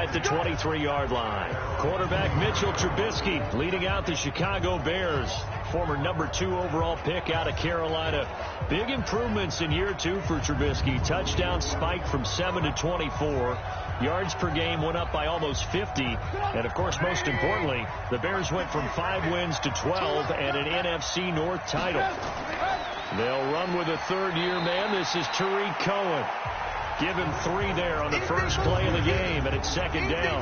at the 23-yard line. Quarterback Mitchell Trubisky leading out the Chicago Bears. Former number 2 overall pick out of Carolina. Big improvements in year 2 for Trubisky. Touchdown spike from 7 to 24. Yards per game went up by almost 50. And, of course, most importantly, the Bears went from 5 wins to 12 and an NFC North title. They'll run with a third-year man. This is Tariq Cohen. Give him 3 there on the first play of the game, and it's second down.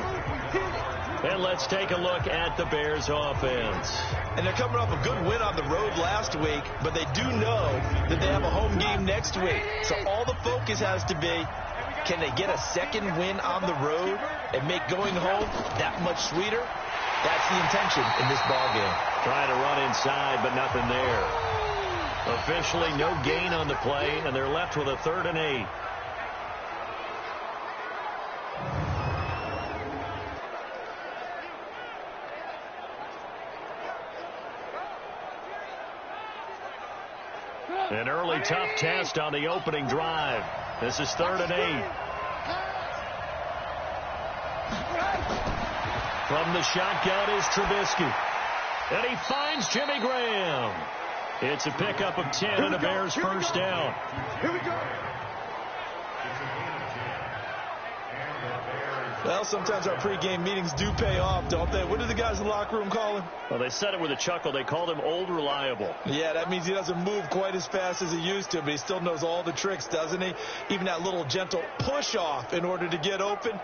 And let's take a look at the Bears offense. And they're coming off a good win on the road last week, but they do know that they have a home game next week. So all the focus has to be, can they get a second win on the road and make going home that much sweeter? That's the intention in this ballgame. Trying to run inside, but nothing there. Officially no gain on the play, and they're left with a 3rd and 8. An early tough test on the opening drive. This is 3rd and 8. From the shotgun is Trubisky. And he finds Jimmy Graham. It's a pickup of 10 and a Bears first down. Here we go. Well, sometimes our pregame meetings do pay off, don't they? What do the guys in the locker room call him? Well, they said it with a chuckle. They called him Old Reliable. Yeah, that means he doesn't move quite as fast as he used to, but he still knows all the tricks, doesn't he? Even that little gentle push-off in order to get open,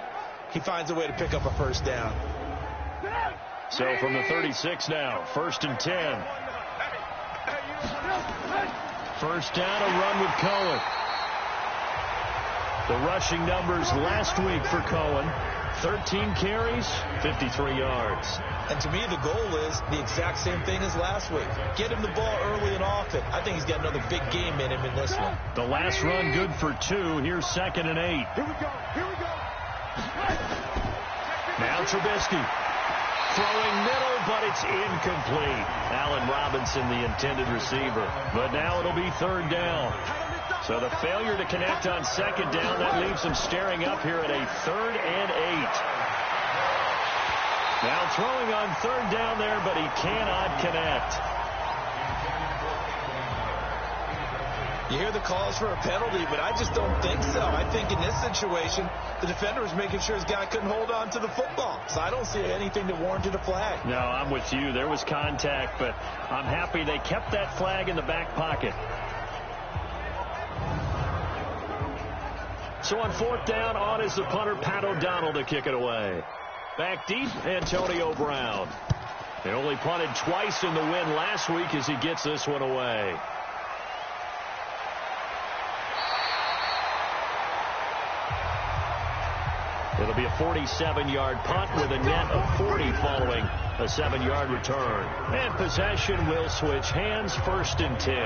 he finds a way to pick up a first down. So from the 36 now, 1st and 10. First down, a run with Cohen. The rushing numbers last week for Cohen, 13 carries, 53 yards. And to me, the goal is the exact same thing as last week. Get him the ball early and often. I think he's got another big game in him in this one. The last run good for 2. Here's 2nd and 8. Here we go. Here we go. Now Trubisky. Throwing middle, but it's incomplete. Allen Robinson, the intended receiver. But now it'll be 3rd down. So the failure to connect on 2nd down, that leaves them staring up here at a 3rd and 8. Now throwing on 3rd down there, but he cannot connect. You hear the calls for a penalty, but I just don't think so. I think in this situation, the defender was making sure his guy couldn't hold on to the football. So I don't see anything that warranted a flag. No, I'm with you. There was contact, but I'm happy they kept that flag in the back pocket. So on 4th down, on is the punter, Pat O'Donnell, to kick it away. Back deep, Antonio Brown. They only punted twice in the win last week as he gets this one away. It'll be a 47-yard punt with a net of 40 following a 7-yard return. And possession will switch hands, 1st and 10.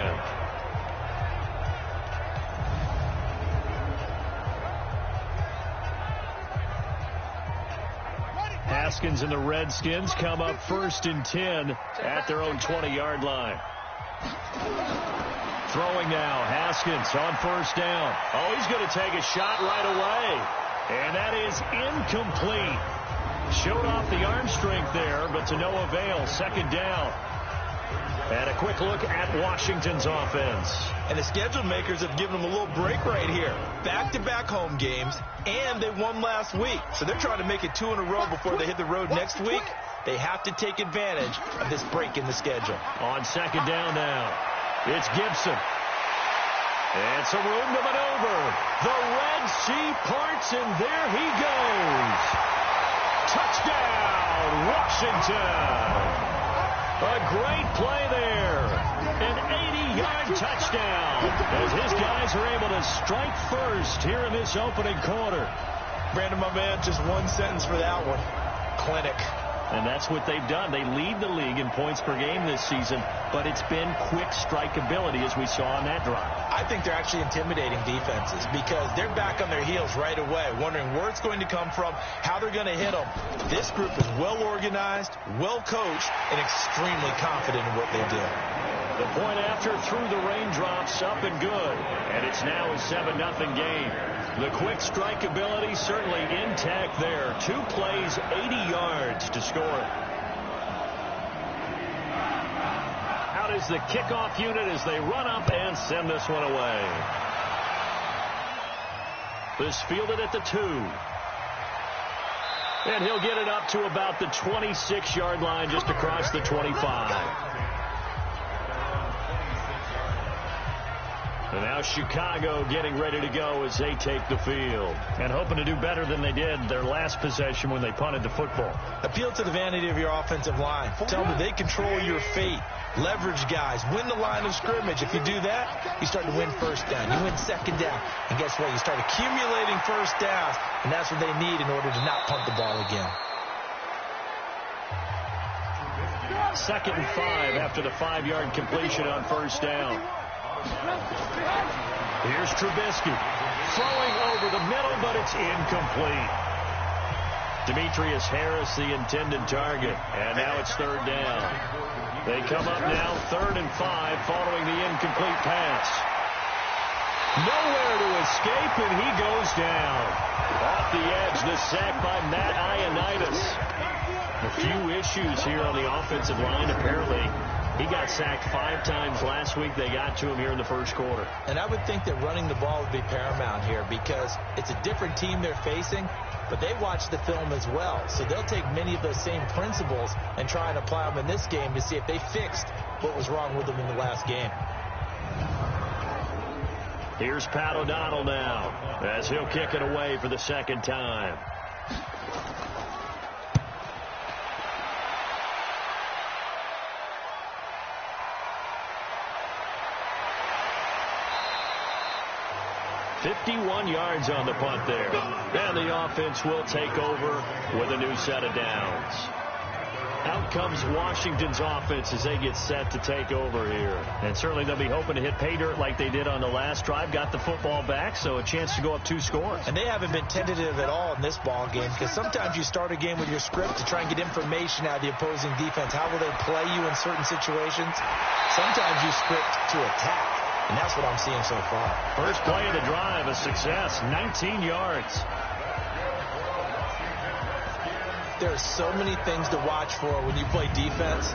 Haskins and the Redskins come up 1st and 10 at their own 20-yard line. Throwing now, Haskins on 1st down. Oh, he's going to take a shot right away. And that is incomplete. Showed off the arm strength there, but to no avail. 2nd down. And a quick look at Washington's offense. And the schedule makers have given them a little break right here. Back-to-back home games, and they won last week. So they're trying to make it 2 in a row before they hit the road next week. They have to take advantage of this break in the schedule. On 2nd down now, it's Gibson. And some room to maneuver. The Red Sea parts, and there he goes. Touchdown, Washington. A great play there. An 80-yard touchdown as his guys are able to strike first here in this opening quarter. Brandon, my man, just one sentence for that one. Clinic. And that's what they've done. They lead the league in points per game this season, but it's been quick strikeability as we saw on that drive. I think they're actually intimidating defenses because they're back on their heels right away, wondering where it's going to come from, how they're going to hit them. This group is well organized, well coached, and extremely confident in what they do. The point after through the raindrops, up and good. And it's now a 7-0 game. The quick strike ability certainly intact there. 2 plays, 80 yards to score. Out is the kickoff unit as they run up and send this one away. This fielded at the 2. And he'll get it up to about the 26-yard line, just across the 25. And now Chicago getting ready to go as they take the field. And hoping to do better than they did their last possession when they punted the football. Appeal to the vanity of your offensive line. Tell them that they control your fate. Leverage guys. Win the line of scrimmage. If you do that, you start to win first down. You win second down. And guess what? You start accumulating first downs. And that's what they need in order to not punt the ball again. 2nd and 5 after the 5-yard completion on first down. Here's Trubisky throwing over the middle, but it's incomplete. Demetrius Harris, the intended target, and now it's 3rd down. They come up now 3rd and 5 following the incomplete pass. Nowhere to escape, and he goes down. Off the edge, the sack by Matt Ioannidis. A few issues here on the offensive line, apparently. He got sacked 5 times last week. They got to him here in the first quarter. And I would think that running the ball would be paramount here because it's a different team they're facing, but they watch the film as well. So they'll take many of those same principles and try and apply them in this game to see if they fixed what was wrong with them in the last game. Here's Pat O'Donnell now as he'll kick it away for the 2nd time. .51 yards on the punt there. And the offense will take over with a new set of downs. Out comes Washington's offense as they get set to take over here. And certainly they'll be hoping to hit pay dirt like they did on the last drive. Got the football back, so a chance to go up 2 scores. And they haven't been tentative at all in this ball game because sometimes you start a game with your script to try and get information out of the opposing defense. How will they play you in certain situations? Sometimes you script to attack. And that's what I'm seeing so far. First play of the drive, a success, 19 yards. There are so many things to watch for when you play defense.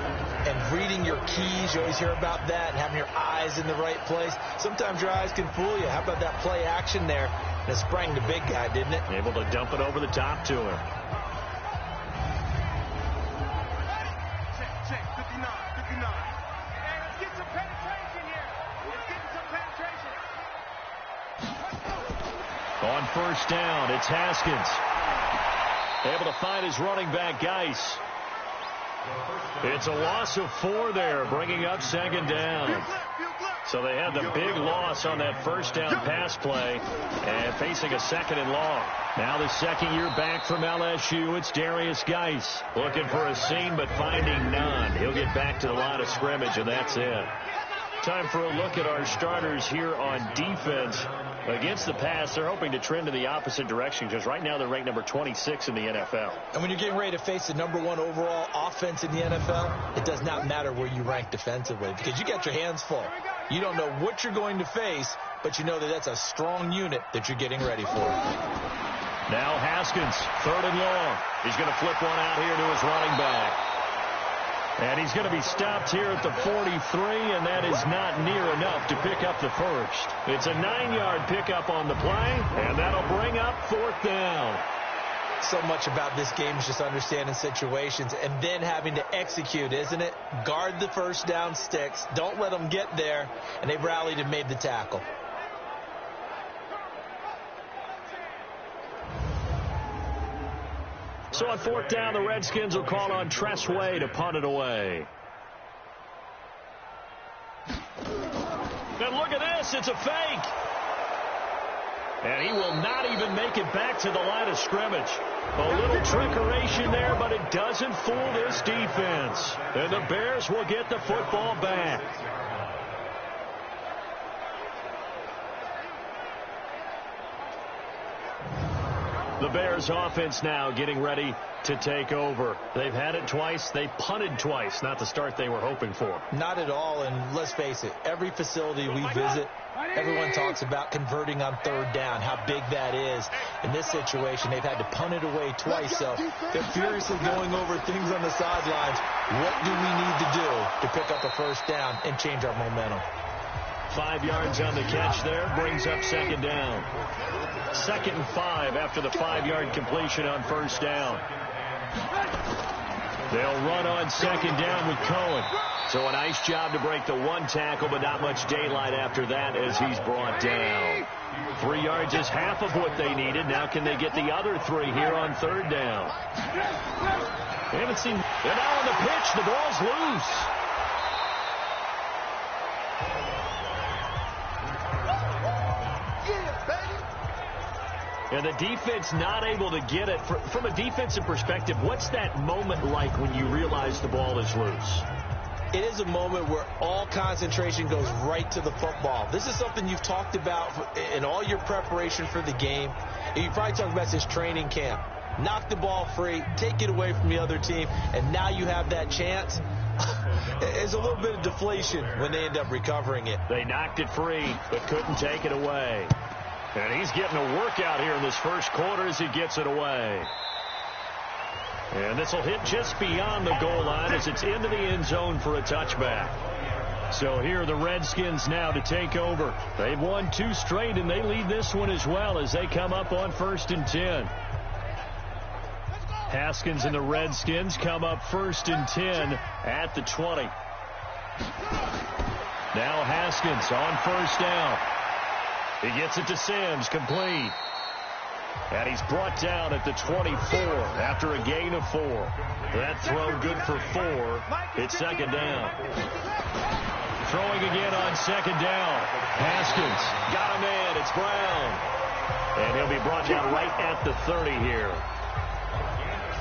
And reading your keys, you always hear about that, and having your eyes in the right place. Sometimes your eyes can fool you. How about that play action there? And it sprang the big guy, didn't it? Able to dump it over the top to him. Check, 59. Hey, let's get some penetration here. On first down, it's Haskins. Able to find his running back, Geis. It's a loss of 4 there, bringing up 2nd down. So they had the big loss on that first down pass play and facing a 2nd and long. Now the 2nd year back from LSU, it's Darius Geis. Looking for a seam, but finding none. He'll get back to the line of scrimmage, and that's it. Time for a look at our starters here on defense. Against the pass, they're hoping to trend in the opposite direction because right now they're ranked number 26 in the NFL. And when you're getting ready to face the #1 overall offense in the NFL, it does not matter where you rank defensively because you got your hands full. You don't know what you're going to face, but you know that that's a strong unit that you're getting ready for. Now Haskins, 3rd and long. He's going to flip one out here to his running back. And he's going to be stopped here at the 43, and that is not near enough to pick up the first. It's a 9-yard pickup on the play, and that'll bring up 4th down. So much about this game is just understanding situations and then having to execute, isn't it? Guard the first down sticks. Don't let them get there, and they rallied and made the tackle. So on 4th down, the Redskins will call on Tress Way to punt it away. And look at this, it's a fake. And he will not even make it back to the line of scrimmage. A little trickeration there, but it doesn't fool this defense. And the Bears will get the football back. The Bears offense now getting ready to take over. They've had it twice. They punted twice. Not the start they were hoping for. Not at all, and let's face it, every facility we visit, everyone talks about converting on third down, how big that is. In this situation, they've had to punt it away twice, so they're furiously going over things on the sidelines. What do we need to do to pick up a first down and change our momentum? 5 yards on the catch there, brings up second down. 2nd and 5 after the 5-yard completion on first down. They'll run on second down with Cohen. So a nice job to break the one tackle, but not much daylight after that as he's brought down. 3 yards is half of what they needed. Now can they get the other 3 here on third down? They haven't seen. They're now on the pitch. The ball's loose. And the defense not able to get it. From a defensive perspective, what's that moment like when you realize the ball is loose? It is a moment where all concentration goes right to the football. This is something you've talked about in all your preparation for the game. And you probably talked about this training camp. Knock the ball free, take it away from the other team, and now you have that chance. There's a little bit of deflation when they end up recovering it. They knocked it free, but couldn't take it away. And he's getting a workout here in this first quarter as he gets it away. And this will hit just beyond the goal line as it's into the end zone for a touchback. So here are the Redskins now to take over. They've won 2 straight, and they lead this one as well as they come up on 1st and 10. Haskins and the Redskins come up 1st and 10 at the 20. Now Haskins on first down. He gets it to Sims, complete. And he's brought down at the 24 after a gain of 4. That throw good for 4. It's second down. Throwing again on second down. Haskins got a man. It's Brown. And he'll be brought down right at the 30 here.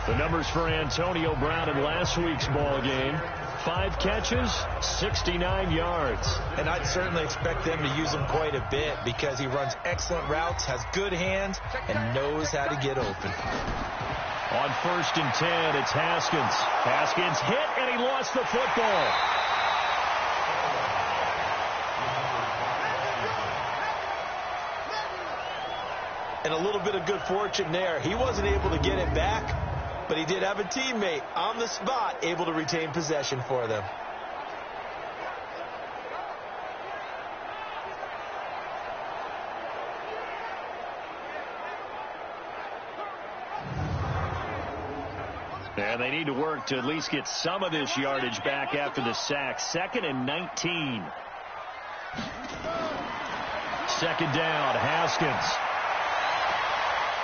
The numbers for Antonio Brown in last week's ball game. 5 catches, 69 yards. And I'd certainly expect them to use him quite a bit because he runs excellent routes, has good hands, and knows how to get open. On 1st and 10, it's Haskins. Haskins hit, and he lost the football. And a little bit of good fortune there. He wasn't able to get it back, but he did have a teammate on the spot able to retain possession for them. And they need to work to at least get some of this yardage back after the sack. 2nd and 19. Second down, Haskins.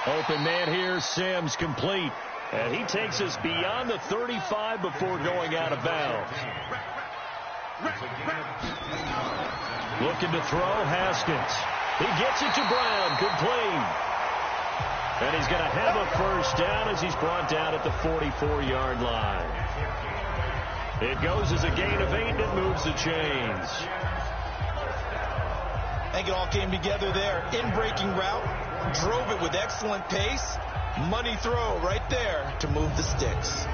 Open man here, Sims, complete. And he takes us beyond the 35 before going out of bounds. Looking to throw, Haskins. He gets it to Brown, complete. And he's going to have a first down as he's brought down at the 44-yard line. It goes as a gain of 8, and it moves the chains. I think it all came together there. In-breaking route, drove it with excellent pace. Money throw right there to move the sticks.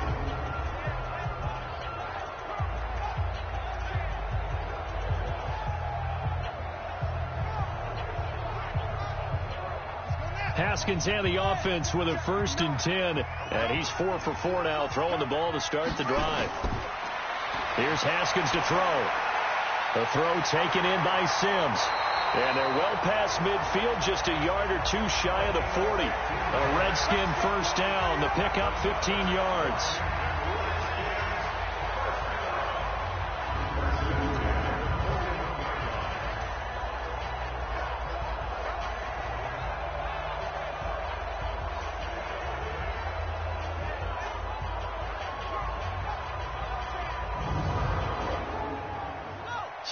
Haskins and the offense with a 1st and 10. And he's 4 for 4 now, throwing the ball to start the drive. Here's Haskins to throw. The throw taken in by Sims. And they're well past midfield, just a yard or 2 shy of the 40. A Redskin first down. The pickup 15 yards.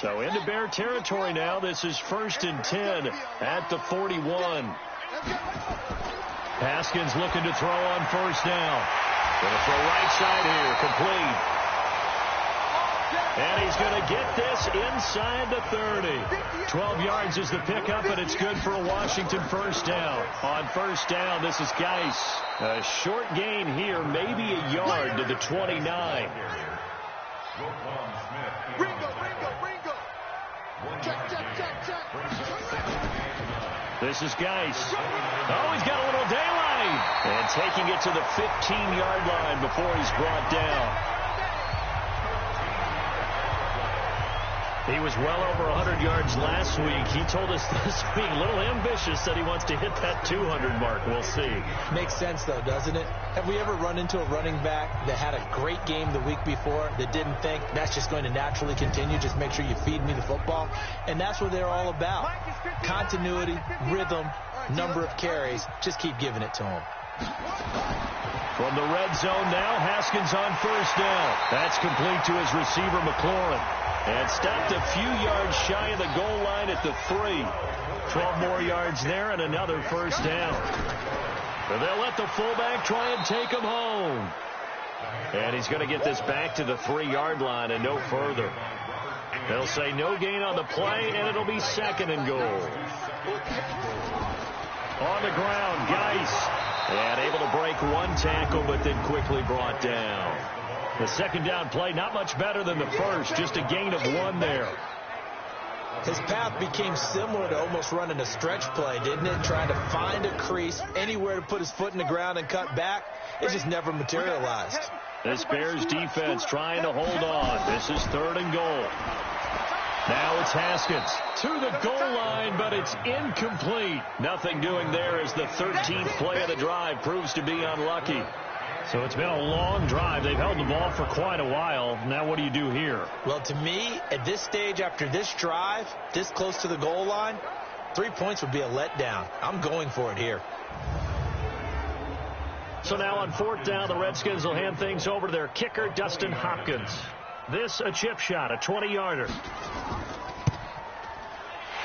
So into Bear territory now. This is 1st and 10 at the 41. Haskins looking to throw on first down. Going to throw right side here, complete. And he's going to get this inside the 30. 12 yards is the pickup, and it's good for a Washington first down. On first down, this is Geis. A short gain here, maybe a yard to the 29. Ringo. Check. This is Geis. Oh, he's got a little daylight. And taking it to the 15-yard line before he's brought down. He was well over 100 yards last week. He told us this week, a little ambitious, that he wants to hit that 200 mark. We'll see. Makes sense, though, doesn't it? Have we ever run into a running back that had a great game the week before that didn't think that's just going to naturally continue? Just make sure you feed me the football. And that's what they're all about. Continuity, rhythm, number of carries. Just keep giving it to him. From the red zone now, Haskins on first down. That's complete to his receiver, McLaurin. And stopped a few yards shy of the goal line at the 3. 12 more yards there and another first down. But they'll let the fullback try and take him home. And he's going to get this back to the 3-yard line and no further. They'll say no gain on the play, and it'll be second and goal. On the ground, Geis. And able to break one tackle, but then quickly brought down. The second down play, not much better than the first, just a gain of 1 there. His path became similar to almost running a stretch play, didn't it? Trying to find a crease, anywhere to put his foot in the ground and cut back. It just never materialized. This Bears defense trying to hold on. This is 3rd and goal. Now it's Haskins to the goal line, but it's incomplete. Nothing doing there as the 13th play of the drive proves to be unlucky. So it's been a long drive. They've held the ball for quite a while. Now what do you do here? Well, to me, at this stage, after this drive, this close to the goal line, 3 points would be a letdown. I'm going for it here. So now on 4th down, the Redskins will hand things over to their kicker, Dustin Hopkins. This a chip shot, a 20-yarder.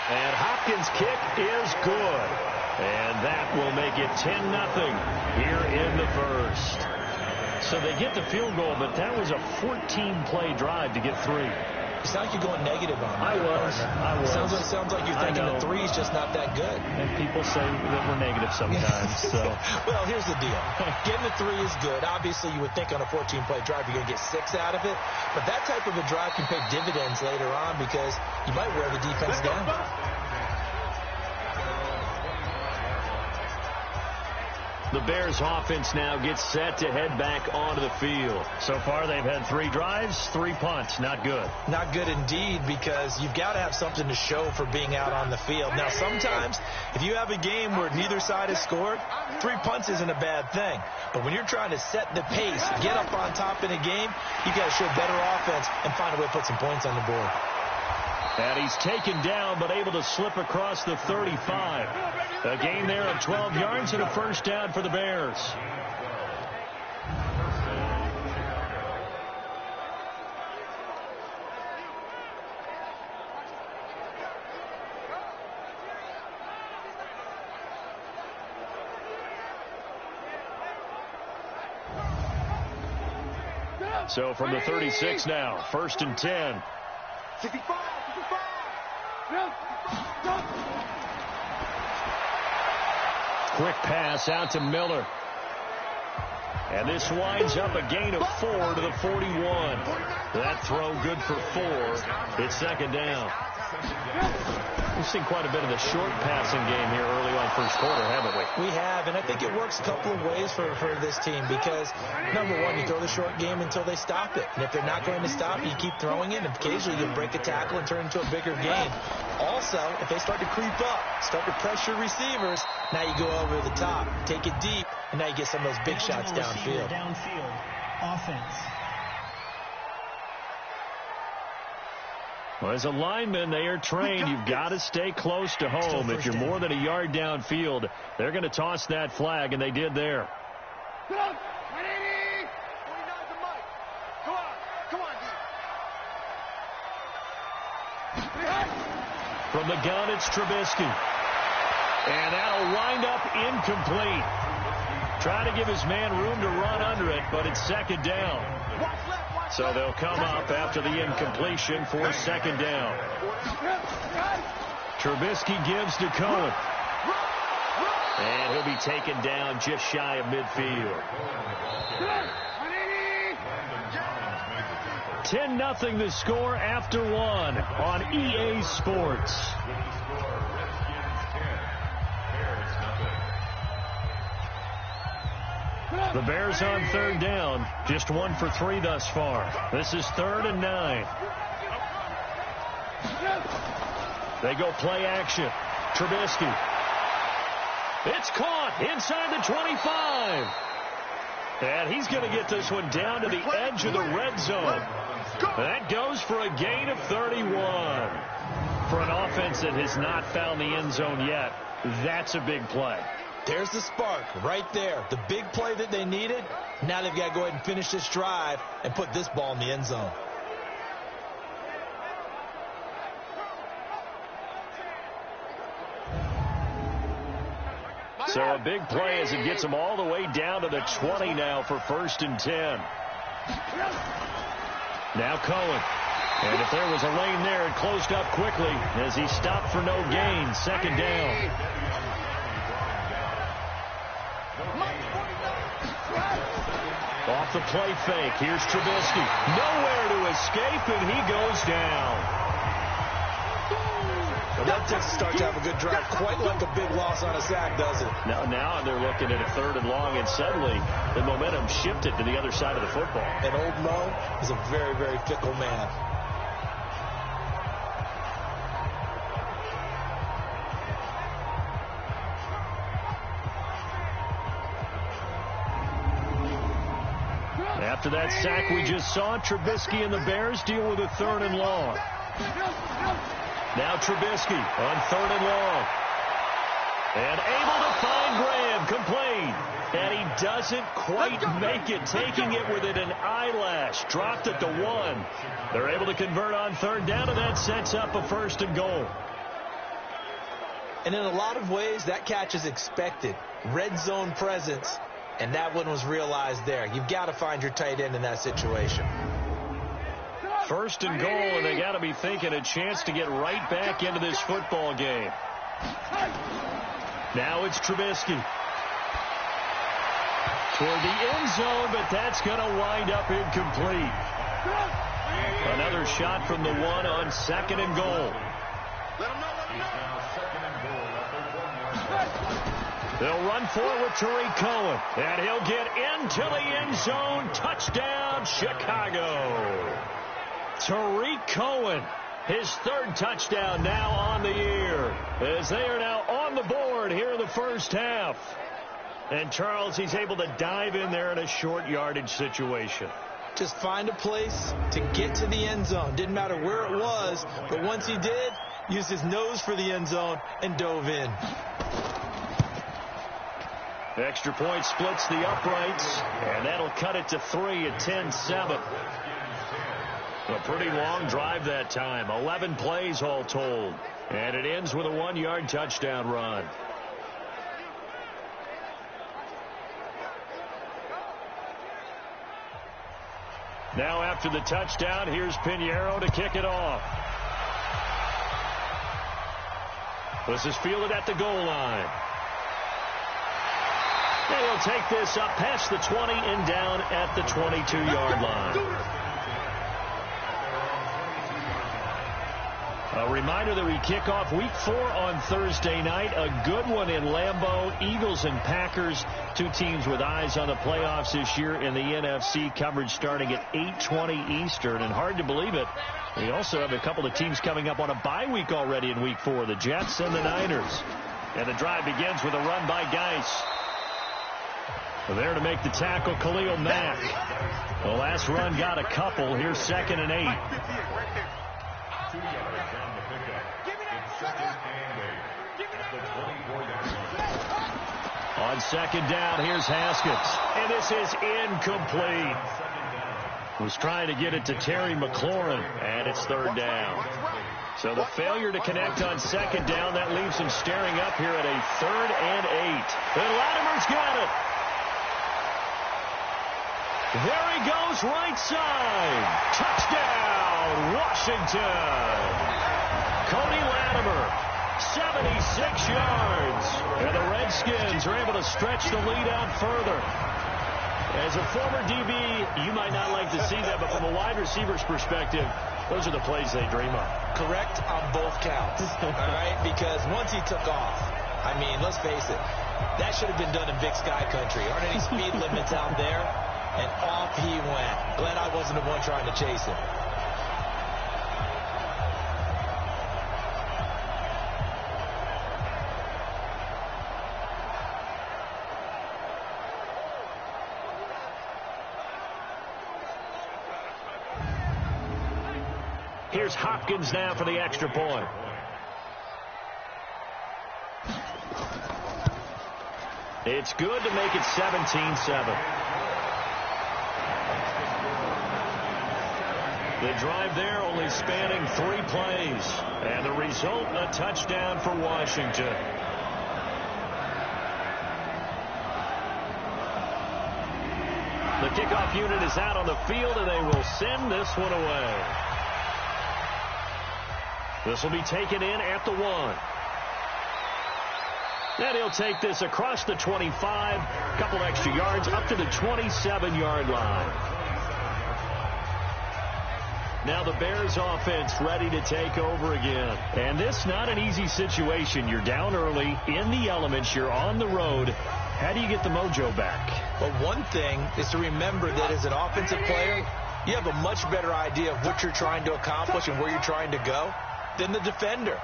And Hopkins' kick is good. And that will make it 10-0 here in the first. So they get the field goal, but that was a 14-play drive to get 3. You sound like you're going negative on me. I was. Sounds like you're thinking the 3 is just not that good. And people say that we're negative sometimes. So. Well, here's the deal. Getting the 3 is good. Obviously, you would think on a 14-play drive you're going to get 6 out of it. But that type of a drive can pay dividends later on because you might wear the defense down. The Bears offense now gets set to head back onto the field. So far, they've had 3 drives, 3 punts. Not good. Not good indeed, because you've got to have something to show for being out on the field. Now, sometimes, if you have a game where neither side has scored, 3 punts isn't a bad thing. But when you're trying to set the pace, get up on top in a game, you've got to show better offense and find a way to put some points on the board. And he's taken down, but able to slip across the 35. A gain there of 12 yards and a first down for the Bears. So from the 36 now, 1st and 10. 65. Quick pass out to Miller. And this winds up a gain of 4 to the 41. That throw good for 4. It's 2nd down. We've seen quite a bit of the short passing game here early on first quarter, haven't we? We have, and I think it works a couple of ways for this team because, number one, you throw the short game until they stop it. And if they're not going to stop it, you keep throwing it, and occasionally you'll break a tackle and turn it into a bigger game. Also, if they start to creep up, start to pressure receivers, now you go over the top, take it deep, and now you get some of those big shots downfield. Downfield offense. Well, as a lineman, they are trained. You've got to stay close to home. If you're more than a yard downfield, they're going to toss that flag, and they did there. Come on, 180. 49's the mic. Come on, D. From the gun, it's Trubisky. And that'll wind up incomplete. Trying to give his man room to run under it, but it's 2nd down. Watch left. So they'll come up after the incompletion for second down. Trubisky gives to Cohen. And he'll be taken down just shy of midfield. 10-0 the score after one on EA Sports. The Bears on third down, just 1 for 3 thus far. This is 3rd and 9. They go play action. Trubisky. It's caught inside the 25. And he's going to get this one down to the edge of the red zone. That goes for a gain of 31. For an offense that has not found the end zone yet, that's a big play. There's the spark right there. The big play that they needed. Now they've got to go ahead and finish this drive and put this ball in the end zone. So a big play as it gets them all the way down to the 20 now for 1st and 10. Now Cohen. And if there was a lane there, it closed up quickly as he stopped for no gain. 2nd down. Off the play fake. Here's Trubisky. Nowhere to escape, and he goes down. Well, that takes a start to have a good drive. Quite like a big loss on a sack, does it? Now they're looking at a 3rd and long, and suddenly the momentum shifted to the other side of the football. And old Mo is a very, very fickle man. After that sack we just saw, Trubisky and the Bears deal with a 3rd and long. Now Trubisky on 3rd and long. And able to find Graham, complete. And he doesn't quite make it, taking it within an eyelash. Dropped at the 1. They're able to convert on 3rd down, and that sets up a 1st and goal. And in a lot of ways, that catch is expected. Red zone presence. And that one was realized there. You've got to find your tight end in that situation. 1st and goal, and they got to be thinking a chance to get right back into this football game. Now it's Trubisky. Toward the end zone, but that's going to wind up incomplete. Another shot from the 1 on 2nd and goal. They'll run for it with Tariq Cohen, and he'll get into the end zone. Touchdown, Chicago. Tariq Cohen, his 3rd touchdown now on the year, as they are now on the board here in the first half. And Charles, he's able to dive in there in a short yardage situation. Just find a place to get to the end zone. Didn't matter where it was, but once he did, used his nose for the end zone and dove in. Extra point splits the uprights, and that'll cut it to 3 at 10-7. A pretty long drive that time, 11 plays all told, and it ends with a 1-yard touchdown run. Now after the touchdown, here's Pinheiro to kick it off. This is fielded at the goal line. And he'll take this up past the 20 and down at the 22-yard line. A reminder that we kick off Week 4 on Thursday night. A good one in Lambeau. Eagles and Packers, two teams with eyes on the playoffs this year in the NFC. Coverage starting at 8:20 Eastern. And hard to believe it, we also have a couple of teams coming up on a bye week already in Week 4. The Jets and the Niners. And the drive begins with a run by Geis. There to make the tackle, Khalil Mack. The last run got a couple. Here's 2nd and 8. On 2nd down, here's Haskins. And this is incomplete. Was trying to get it to Terry McLaurin, and it's 3rd down. So the failure to connect on 2nd down, that leaves him staring up here at a 3rd and 8. And Latimer's got it. There he goes, right side. Touchdown, Washington. Cody Latimer, 76 yards. And the Redskins are able to stretch the lead out further. As a former DB, you might not like to see that, but from a wide receiver's perspective, those are the plays they dream of. Correct on both counts, all right? Because once he took off, I mean, let's face it, that should have been done in Big Sky Country. Aren't any speed limits out there? And off he went. Glad I wasn't the one trying to chase him. Here's Hopkins now for the extra point. It's good to make it 17-7. The drive there only spanning 3 plays. And the result, a touchdown for Washington. The kickoff unit is out on the field, and they will send this one away. This will be taken in at the 1. And he'll take this across the 25, a couple extra yards up to the 27-yard line. Now the Bears offense ready to take over again. And this not an easy situation. You're down early, in the elements, you're on the road. How do you get the mojo back? Well, one thing is to remember that as an offensive player, you have a much better idea of what you're trying to accomplish and where you're trying to go than the defender.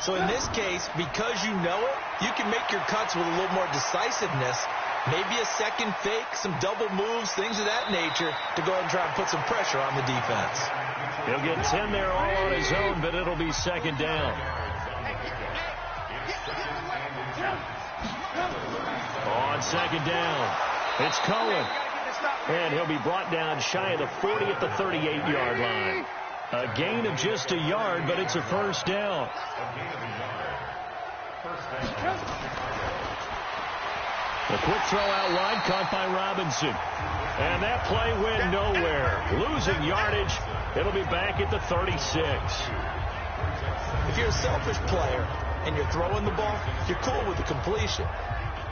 So in this case, because you know it, you can make your cuts with a little more decisiveness, maybe a second fake, some double moves, things of that nature, to go ahead and try and put some pressure on the defense. He'll get 10 there all on his own, but it'll be second down. On second down, it's Cohen. And he'll be brought down shy of the 40 at the 38-yard line. A gain of just a yard, but it's a first down. The quick throw out wide, caught by Robinson. And that play went nowhere. Losing yardage. It'll be back at the 36. If you're a selfish player and you're throwing the ball, you're cool with the completion.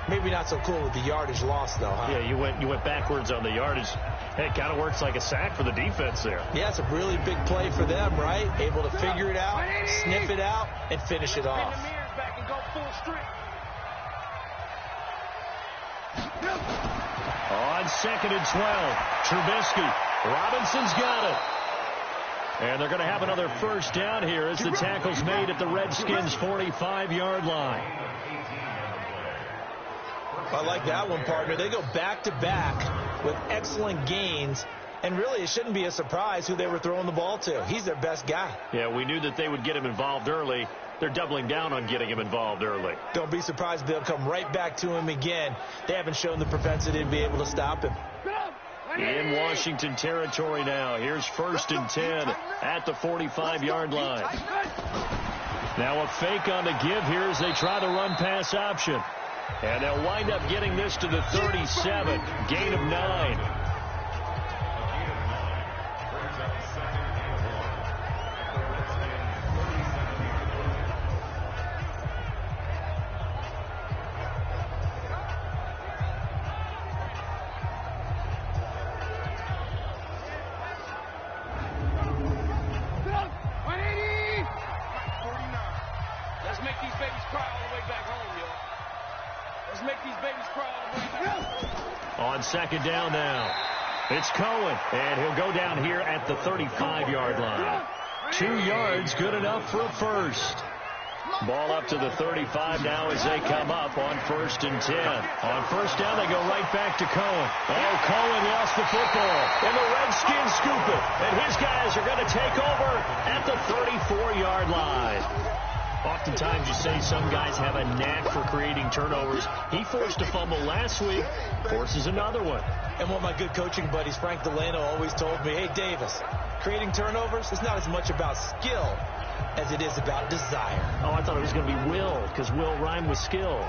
Maybe not so cool with the yardage loss, though, huh? Yeah, you went backwards on the yardage. It kind of works like a sack for the defense there. Yeah, it's a really big play for them, right? Able to figure it out, sniff it out, and finish it off. On second and 12, Trubisky. Robinson's got it. And they're going to have another first down here as the tackle's made at the Redskins' 45-yard line. I like that one, partner. They go back-to-back with excellent gains. And really, it shouldn't be a surprise who they were throwing the ball to. He's their best guy. Yeah, we knew that they would get him involved early. They're doubling down on getting him involved early. Don't be surprised they'll come right back to him again. They haven't shown the propensity to be able to stop him. In Washington territory now. Here's first and 10 at the 45-yard line. Now a fake on the give here as they try the run-pass option. And they'll wind up getting this to the 37. Gain of 9. On second down now, it's Cohen, and he'll go down here at the 35-yard line. 2 yards, good enough for a first. Ball up to the 35 now as they come up on first and 10. On first down, they go right back to Cohen. Oh, Cohen lost the football, and the Redskins scoop it. And his guys are going to take over at the 34-yard line. Oftentimes you say some guys have a knack for creating turnovers. He forced a fumble last week, forces another one. And one of my good coaching buddies, Frank Delano, always told me, hey, Davis, creating turnovers is not as much about skill as it is about desire. Oh, I thought it was going to be will, because will rhyme with skill.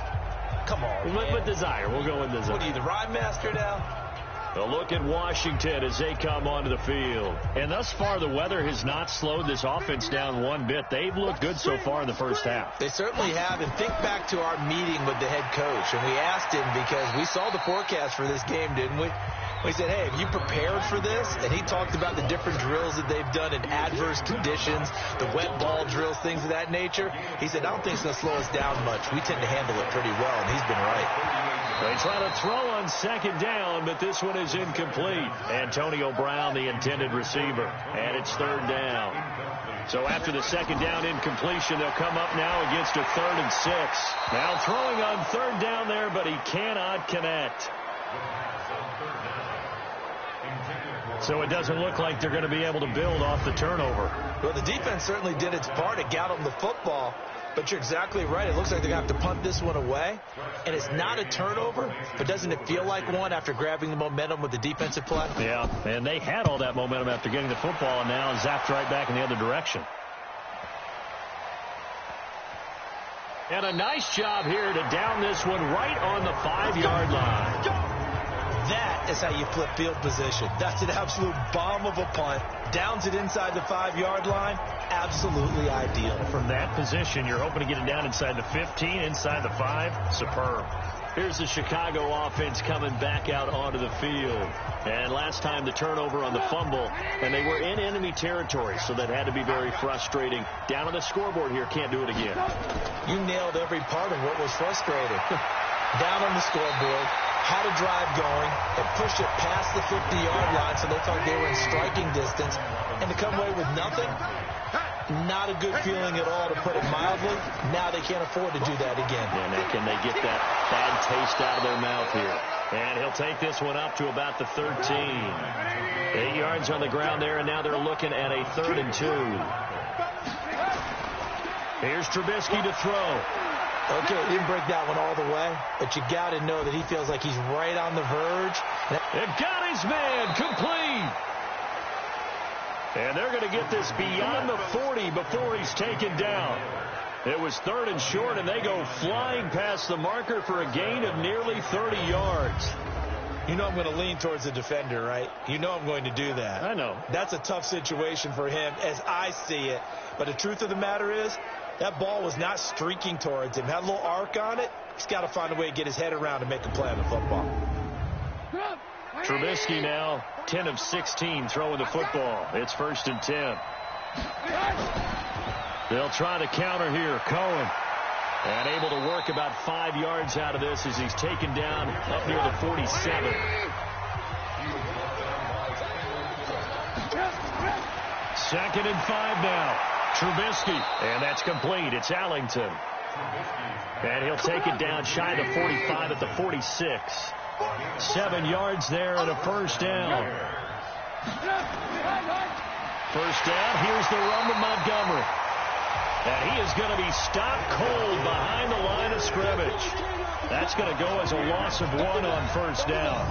Come on, With desire. We'll go with desire. What are you, the rhyme master now? A look at Washington as they come onto the field. And thus far, the weather has not slowed this offense down one bit. They've looked good so far in the first half. They certainly have. And think back to our meeting with the head coach. And we asked him, because we saw the forecast for this game, didn't we? We said, hey, have you prepared for this? And he talked about the different drills that they've done in adverse conditions, the wet ball drills, things of that nature. He said, I don't think it's going to slow us down much. We tend to handle it pretty well, and he's been right. They try to throw on second down, but this one is incomplete. Antonio Brown, the intended receiver, and it's third down. So after the second down incompletion, they'll come up now against a 3rd and 6. Now throwing on third down there, but he cannot connect. So it doesn't look like they're going to be able to build off the turnover. Well, the defense certainly did its part. It got them the football. But you're exactly right. It looks like they're going to have to punt this one away. And it's not a turnover, but doesn't it feel like one after grabbing the momentum with the defensive play? Yeah, and they had all that momentum after getting the football, and now zapped right back in the other direction. And a nice job here to down this one right on the 5-yard line. That is how you flip field position. That's an absolute bomb of a punt. Downs it inside the 5-yard line. Absolutely ideal. From that position, you're hoping to get it down inside the 15, inside the 5. Superb. Here's the Chicago offense coming back out onto the field. And last time the turnover on the fumble, and they were in enemy territory, so that had to be very frustrating. Down on the scoreboard here, can't do it again. You nailed every part of what was frustrating. Down on the scoreboard, had a drive going, and pushed it past the 50-yard line, so they thought they were in striking distance, and to come away with nothing, not a good feeling at all, to put it mildly. Now they can't afford to do that again. And can they get that bad taste out of their mouth here? And he'll take this one up to about the 13. 8 yards on the ground there, and now they're looking at a 3rd and 2. Here's Trubisky to throw. Okay, he didn't break that one all the way, but you got to know that he feels like he's right on the verge. They've got his man complete. And they're going to get this beyond the 40 before he's taken down. It was 3rd and short, and they go flying past the marker for a gain of nearly 30 yards. You know I'm going to lean towards the defender, right? You know I'm going to do that. I know. That's a tough situation for him as I see it. But the truth of the matter is, that ball was not streaking towards him. Had a little arc on it. He's got to find a way to get his head around and make a play on the football. Trubisky now 10 of 16 throwing the football. It's 1st and 10. They'll try to counter here. Cohen. And able to work about 5 yards out of this as he's taken down up near the 47. Second and 5 now. Trubisky, and that's complete. It's Allington. And he'll take it down shy of the 45 at the 46. 7 yards there and a first down. First down, here's the run to Montgomery. And he is going to be stopped cold behind the line of scrimmage. That's going to go as a loss of 1 on first down.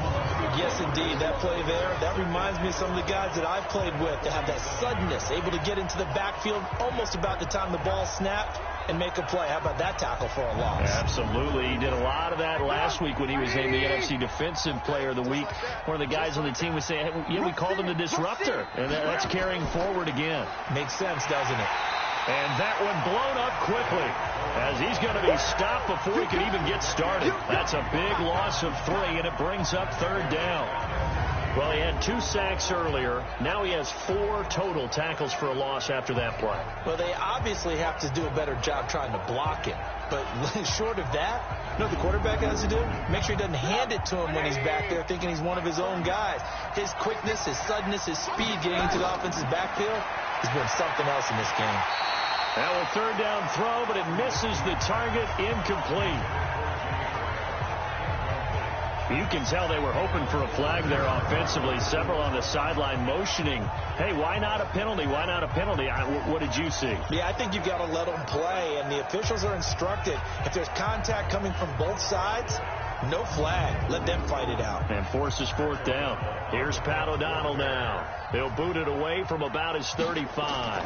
Yes, indeed. That play there, that reminds me of some of the guys that I've played with that have that suddenness, able to get into the backfield almost about the time the ball snapped and make a play. How about that tackle for a loss? Absolutely. He did a lot of that last week when he was named the NFC Defensive Player of the Week. One of the guys on the team was saying, hey, yeah, we called him the disruptor. And that's carrying forward again. Makes sense, doesn't it? And that one blown up quickly as he's going to be stopped before he can even get started. That's a big loss of 3, and it brings up 3rd down. Well, he had 2 sacks earlier. Now he has 4 total tackles for a loss after that play. Well, they obviously have to do a better job trying to block it. But short of that, you know what the quarterback has to do? Make sure he doesn't hand it to him when he's back there thinking he's one of his own guys. His quickness, his suddenness, his speed getting into the offense's backfield has been something else in this game. Now a 3rd down throw, but it misses the target, incomplete. You can tell they were hoping for a flag there offensively. Several on the sideline motioning, hey, why not a penalty? Why not a penalty? What did you see? Yeah, I think you've got to let them play, and the officials are instructed. If there's contact coming from both sides, no flag. Let them fight it out. And forces 4th down. Here's Pat O'Donnell now. He'll boot it away from about his 35.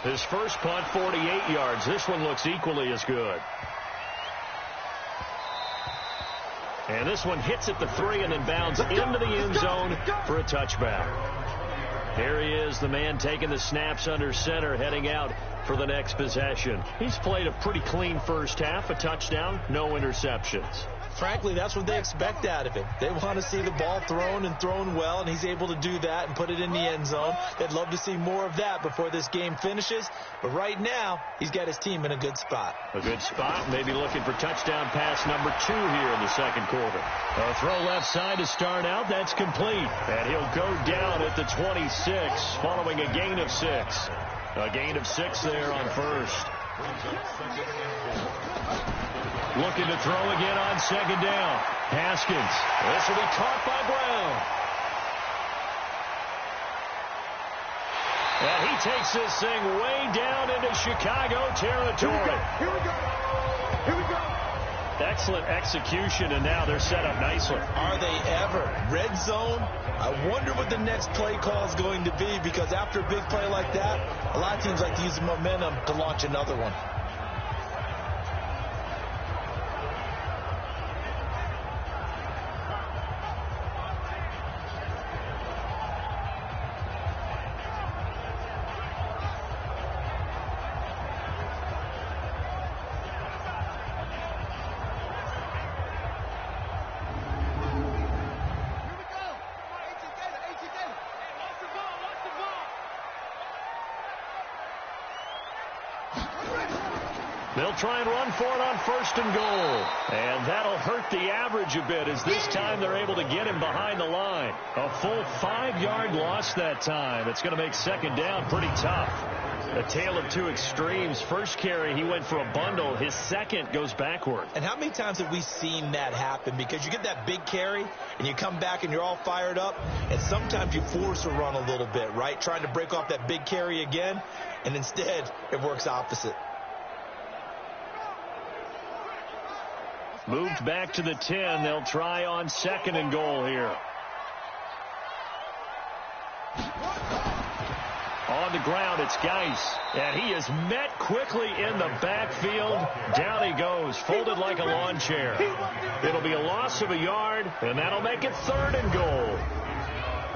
His first punt, 48 yards. This one looks equally as good. And this one hits at the 3 and then bounds into the end zone for a touchback. Here he is, the man taking the snaps under center, heading out for the next possession. He's played a pretty clean first half, a touchdown, no interceptions. Frankly, that's what they expect out of him. They want to see the ball thrown and thrown well, and he's able to do that and put it in the end zone. They'd love to see more of that before this game finishes. But right now, he's got his team in a good spot. A good spot, maybe looking for touchdown pass number 2 here in the second quarter. A throw left side to start out, that's complete. And he'll go down at the 26, following a gain of 6. A gain of 6 there on first. Looking to throw again on second down. Haskins. This will be caught by Brown. And he takes this thing way down into Chicago territory. Here we go. Here we go. Excellent execution, and now they're set up nicely. Are they ever? Red zone? I wonder what the next play call is going to be, because after a big play like that, a lot of teams like to use the momentum to launch another one. They'll try and run for it on first and goal. And that'll hurt the average a bit, as this time they're able to get him behind the line. A full 5-yard loss that time. It's going to make second down pretty tough. A tale of two extremes. First carry, he went for a bundle. His second goes backward. And how many times have we seen that happen? Because you get that big carry, and you come back and you're all fired up, and sometimes you force a run a little bit, right? Trying to break off that big carry again, and instead it works opposite. Moved back to the 10. They'll try on second and goal here. On the ground, it's Geis. And he is met quickly in the backfield. Down he goes, folded like a lawn chair. It'll be a loss of a yard, and that'll make it third and goal.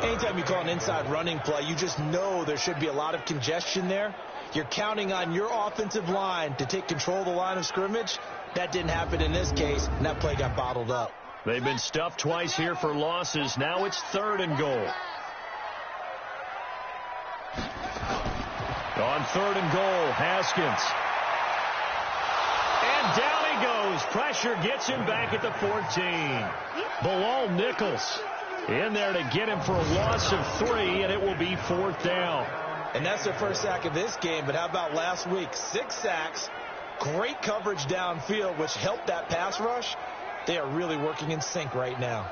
Anytime you call an inside running play, you just know there should be a lot of congestion there. You're counting on your offensive line to take control of the line of scrimmage. That didn't happen in this case, and that play got bottled up. They've been stuffed twice here for losses. Now it's third and goal. On third and goal, Haskins. And down he goes. Pressure gets him back at the 14. Bilal Nichols in there to get him for a loss of 3, and it will be fourth down. And that's their first sack of this game, but how about last week? 6 sacks, great coverage downfield, which helped that pass rush. They are really working in sync right now.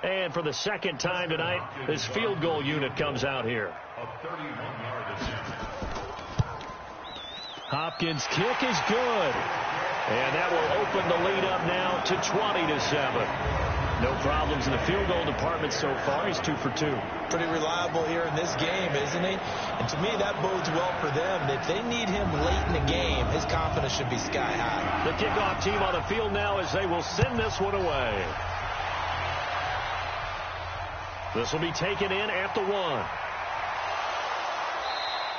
And for the second time tonight, this field goal unit comes out here. Hopkins' kick is good. And that will open the lead up now to 20-7. No problems in the field goal department so far. He's 2 for 2. Pretty reliable here in this game, isn't he? And to me, that bodes well for them. If they need him late in the game, his confidence should be sky high. The kickoff team on the field now as they will send this one away. This will be taken in at the 1.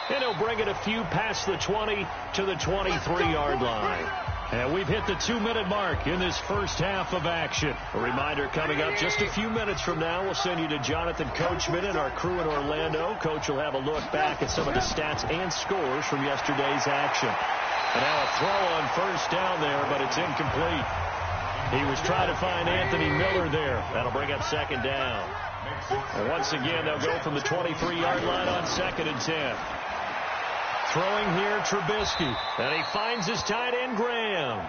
And he'll bring it a few past the 20 to the 23-yard line. And we've hit the 2-minute mark in this first half of action. A reminder coming up just a few minutes from now. We'll send you to Jonathan Coachman and our crew in Orlando. Coach will have a look back at some of the stats and scores from yesterday's action. And now a throw on first down there, but it's incomplete. He was trying to find Anthony Miller there. That'll bring up second down. And once again, they'll go from the 23-yard line on second and 10. Throwing here, Trubisky. And he finds his tight end, Graham.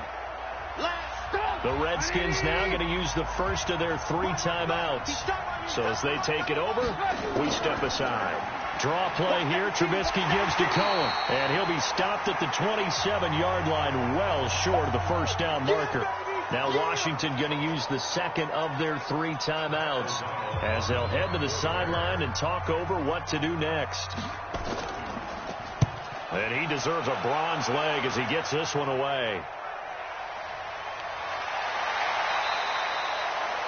The Redskins now going to use the first of their 3 timeouts. So as they take it over, we step aside. Draw play here. Trubisky gives to Cohen. And he'll be stopped at the 27-yard line, well short of the first down marker. Now Washington going to use the second of their 3 timeouts as they'll head to the sideline and talk over what to do next. And he deserves a bronze leg as he gets this one away.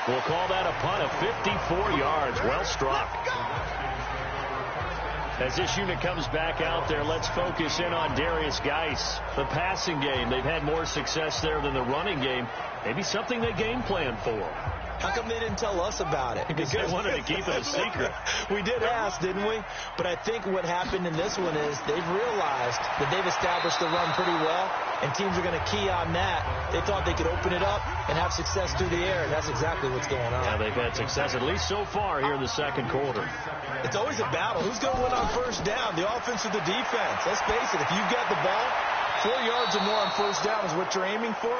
We'll call that a punt of 54 yards. Well struck. As this unit comes back out there, let's focus in on Darius Geis. The passing game, they've had more success there than the running game. Maybe something they game plan for. How come they didn't tell us about it? Because they wanted to keep it a secret. We did ask, didn't we? But I think what happened in this one is they've realized that they've established the run pretty well, and teams are going to key on that. They thought they could open it up and have success through the air, and that's exactly what's going on. Yeah, they've had success, at least so far, here in the second quarter. It's always a battle. Who's going to win on first down, the offense or the defense? Let's face it, if you've got the ball, 4 yards or more on first down is what you're aiming for.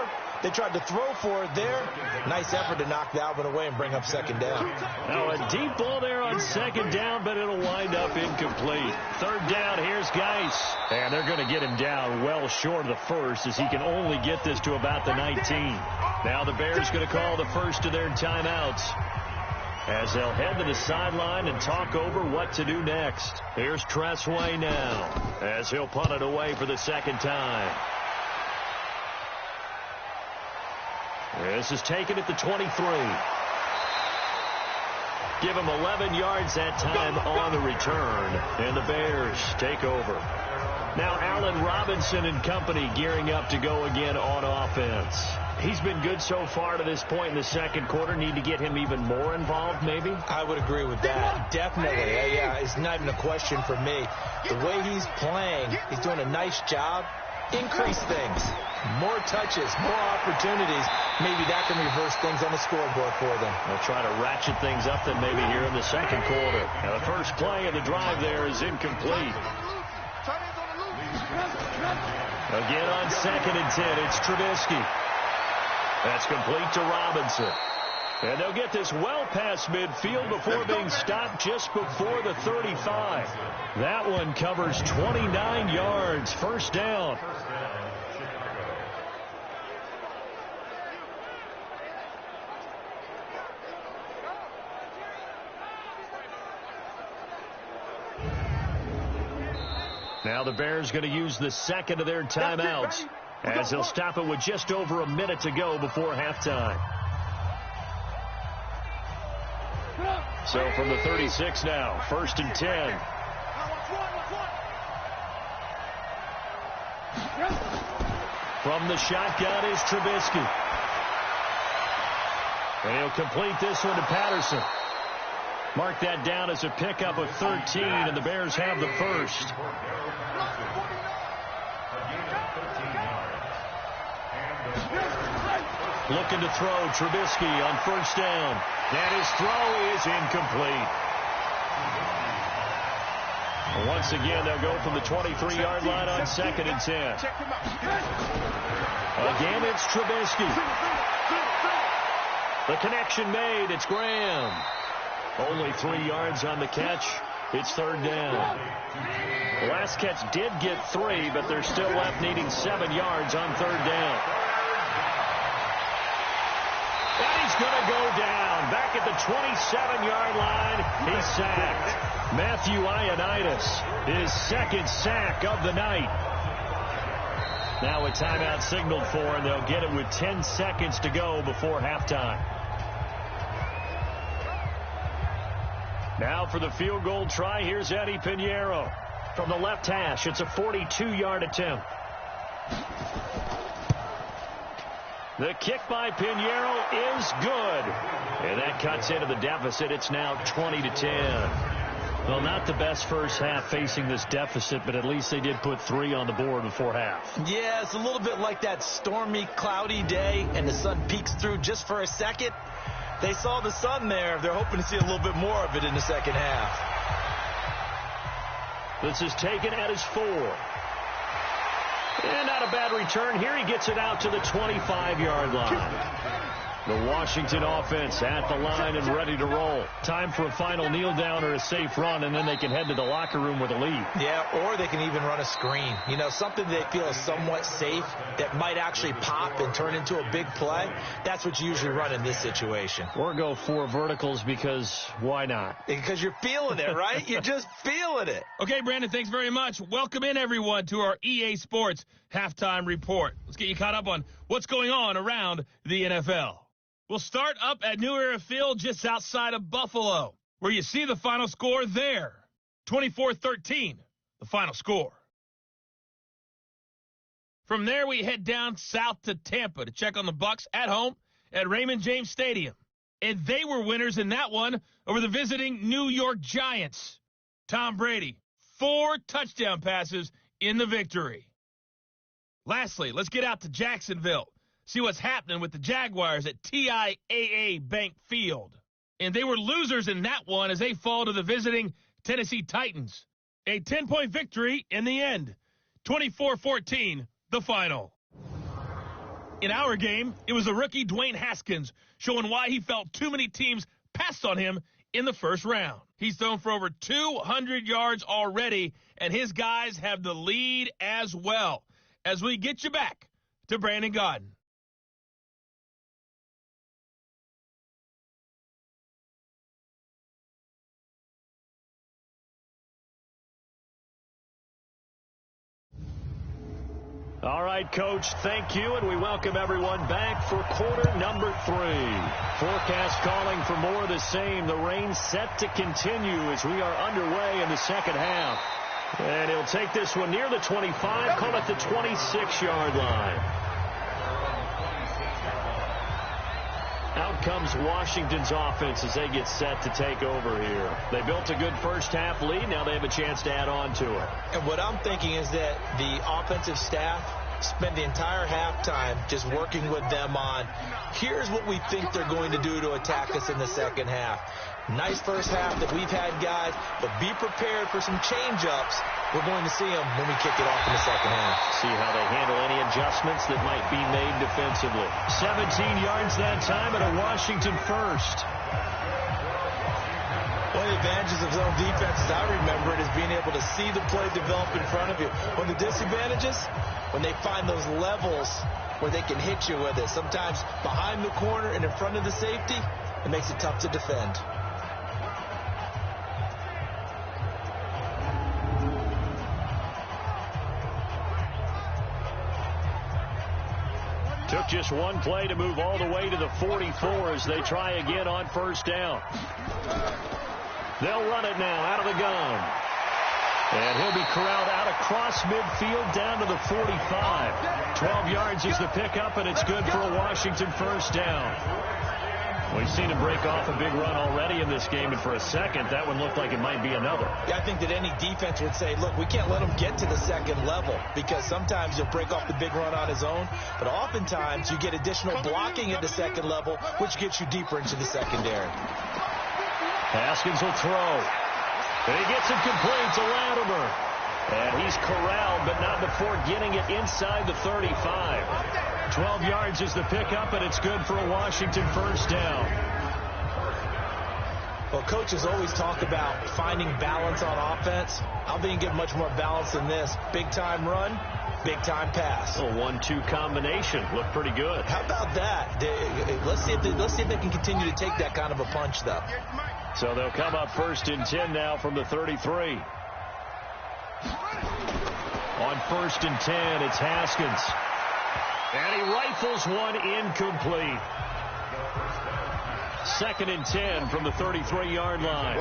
They tried to throw for it there. Nice effort to knock that one away and bring up second down. Now a deep ball there on second down, but it'll wind up incomplete. Third down, here's Geis. And they're going to get him down well short of the first as he can only get this to about the 19. Now the Bears going to call the first of their timeouts as they'll head to the sideline and talk over what to do next. Here's Tressway now as he'll punt it away for the second time. This is taken at the 23. Give him 11 yards that time on the return, and the Bears take over. Now Allen Robinson and company gearing up to go again on offense. He's been good so far to this point in the second quarter. Need to get him even more involved, maybe? I would agree with that. Definitely. Yeah, it's not even a question for me. The way he's playing, he's doing a nice job. Increase things. More touches, more opportunities. Maybe that can reverse things on the scoreboard for them. They'll try to ratchet things up then maybe here in the second quarter. Now the first play of the drive there is incomplete. Again on 2nd and 10, it's Trubisky. That's complete to Robinson. And they'll get this well past midfield before being stopped just before the 35. That one covers 29 yards. First down. Now the Bears going to use the second of their timeouts as they'll stop it with just over a minute to go before halftime. So from the 36 now, 1st and 10. From the shotgun is Trubisky. And he'll complete this one to Patterson. Mark that down as a pickup of 13, and the Bears have the first. Looking to throw, Trubisky on first down. And his throw is incomplete. Once again, they'll go from the 23-yard line on 2nd and 10. Again, it's Trubisky. The connection made. It's Graham. Only 3 yards on the catch. It's third down. The last catch did get 3, but they're still left needing 7 yards on third down. And he's going to go down. Back at the 27-yard line, he's sacked. Matthew Ioannidis, his second sack of the night. Now a timeout signaled for, and they'll get it with 10 seconds to go before halftime. Now for the field goal try, here's Eddie Pinheiro. From the left hash, it's a 42-yard attempt. The kick by Pinheiro is good. And that cuts into the deficit. It's now 20-10. Well, not the best first half facing this deficit, but at least they did put 3 on the board before half. Yeah, it's a little bit like that stormy, cloudy day, and the sun peeks through just for a second. They saw the sun there. They're hoping to see a little bit more of it in the second half. This is taken at his 4. And not a bad return here. He gets it out to the 25-yard line. The Washington offense at the line and ready to roll. Time for a final kneel down or a safe run, and then they can head to the locker room with a lead. Yeah, or they can even run a screen. You know, something they feel is somewhat safe that might actually pop and turn into a big play. That's what you usually run in this situation. Or go 4 verticals because why not? Because you're feeling it, right? You're just feeling it. Okay, Brandon, thanks very much. Welcome in, everyone, to our EA Sports Halftime Report. Let's get you caught up on what's going on around the NFL. We'll start up at New Era Field just outside of Buffalo, where you see the final score there. 24-13, the final score. From there, we head down south to Tampa to check on the Bucs at home at Raymond James Stadium. And they were winners in that one over the visiting New York Giants. Tom Brady, 4 touchdown passes in the victory. Lastly, let's get out to Jacksonville. See what's happening with the Jaguars at TIAA Bank Field. And they were losers in that one as they fall to the visiting Tennessee Titans. A 10-point victory in the end. 24-14, the final. In our game, it was the rookie Dwayne Haskins showing why he felt too many teams passed on him in the first round. He's thrown for over 200 yards already, and his guys have the lead as well. As we get you back to Brandon Gaudin. All right, Coach, thank you, and we welcome everyone back for quarter number 3. Forecast calling for more of the same. The rain set to continue as we are underway in the second half. And he'll take this one near the 25, call it the 26-yard line. Out comes Washington's offense as they get set to take over here. They built a good first-half lead. Now they have a chance to add on to it. And what I'm thinking is that the offensive staff spend the entire halftime just working with them on, here's what we think they're going to do to attack us in the second half. Nice first half that we've had, guys, but be prepared for some change-ups. We're going to see them when we kick it off in the second half. See how they handle any adjustments that might be made defensively. 17 yards that time and a Washington first. One of the advantages of zone defense, as I remember it, is being able to see the play develop in front of you. One of the disadvantages, when they find those levels where they can hit you with it, sometimes behind the corner and in front of the safety, it makes it tough to defend. Took just one play to move all the way to the 44 as they try again on first down. They'll run it now out of the gun. And he'll be corralled out across midfield down to the 45. 12 yards is the pickup, and it's good for a Washington first down. We've seen him break off a big run already in this game, and for a second, that one looked like it might be another. Yeah, I think that any defense would say, look, we can't let him get to the second level because sometimes he'll break off the big run on his own, but oftentimes you get additional blocking at the second level, which gets you deeper into the secondary. Haskins will throw. And he gets it complete to Latimer. And he's corralled, but not before getting it inside the 35. 12 yards is the pickup, and it's good for a Washington first down. Well, coaches always talk about finding balance on offense. I'm being given much more balance than this. Big-time run, big-time pass. A 1-2 combination. Looked pretty good. How about that? Let's see if they can continue to take that kind of a punch, though. So they'll come up first and 10 now from the 33. On first and 10, it's Haskins. And he rifles one incomplete. Second and 10 from the 33-yard line.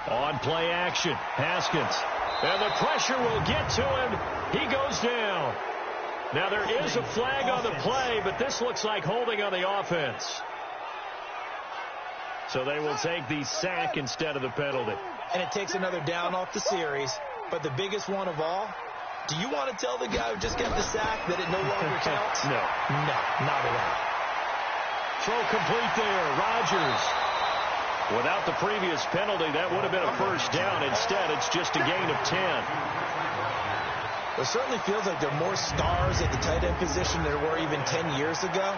On play action, Haskins. And the pressure will get to him. He goes down. Now there is a flag on the play, but this looks like holding on the offense. So they will take the sack instead of the penalty. And it takes another down off the series. But the biggest one of all, do you want to tell the guy who just got the sack that it no longer counts? No. No, not at all. Throw complete there, Rodgers. Without the previous penalty, that would have been a first down. Instead, it's just a gain of 10. It certainly feels like there are more stars at the tight end position than there were even 10 years ago.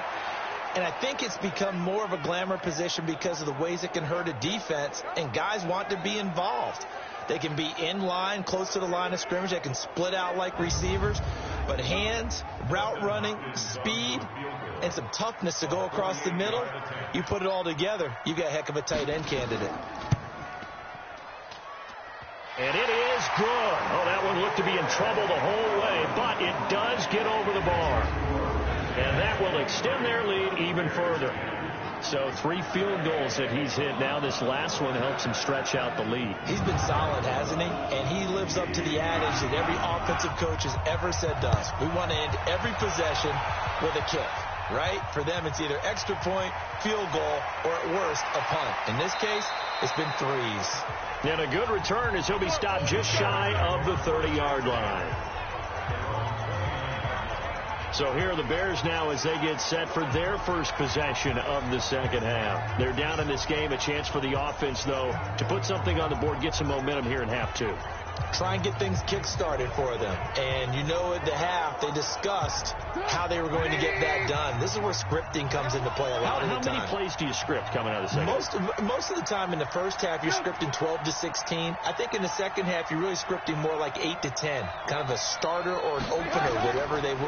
And I think it's become more of a glamour position because of the ways it can hurt a defense, and guys want to be involved. They can be in line, close to the line of scrimmage. They can split out like receivers. But hands, route running, speed, and some toughness to go across the middle, you put it all together, you got a heck of a tight end candidate. And it is good. Oh, that one looked to be in trouble the whole way, but it does get over the bar. And that will extend their lead even further. So 3 field goals that he's hit now. This last one helps him stretch out the lead. He's been solid, hasn't he? And he lives up to the adage that every offensive coach has ever said to us. We want to end every possession with a kick, right? For them, it's either extra point, field goal, or at worst, a punt. In this case, it's been 3s. And a good return as he'll be stopped just shy of the 30-yard line. So here are the Bears now as they get set for their first possession of the second half. They're down in this game. A chance for the offense, though, to put something on the board, get some momentum here in half 2. Try and get things kick-started for them. And you know at the half, they discussed how they were going to get that done. This is where scripting comes into play a lot of the time. How many plays do you script coming out of the second half? Most of the time in the first half, you're scripting 12 to 16. I think in the second half, you're really scripting more like 8 to 10. Kind of a starter or an opener,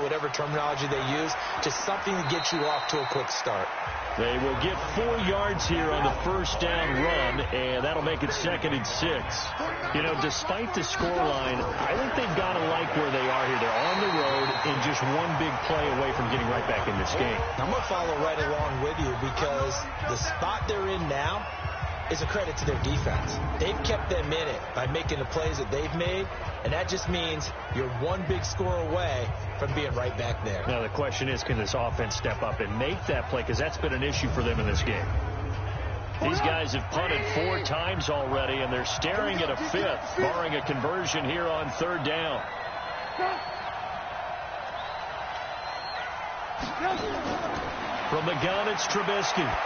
whatever terminology they use. Just something to get you off to a quick start. They will get 4 yards here on the first down run, and that'll make it 2nd and 6. You know, despite the scoreline, I think they've got to like where they are here. They're on the road and just one big play away from getting right back in this game. I'm going to follow right along with you because the spot they're in now is a credit to their defense. They've kept them in it by making the plays that they've made, and that just means you're one big score away from being right back there. Now the question is, can this offense step up and make that play? Because that's been an issue for them in this game. These guys have punted 4 times already, and they're staring at a 5th, barring a conversion here on 3rd down. From the gun, it's Trubisky.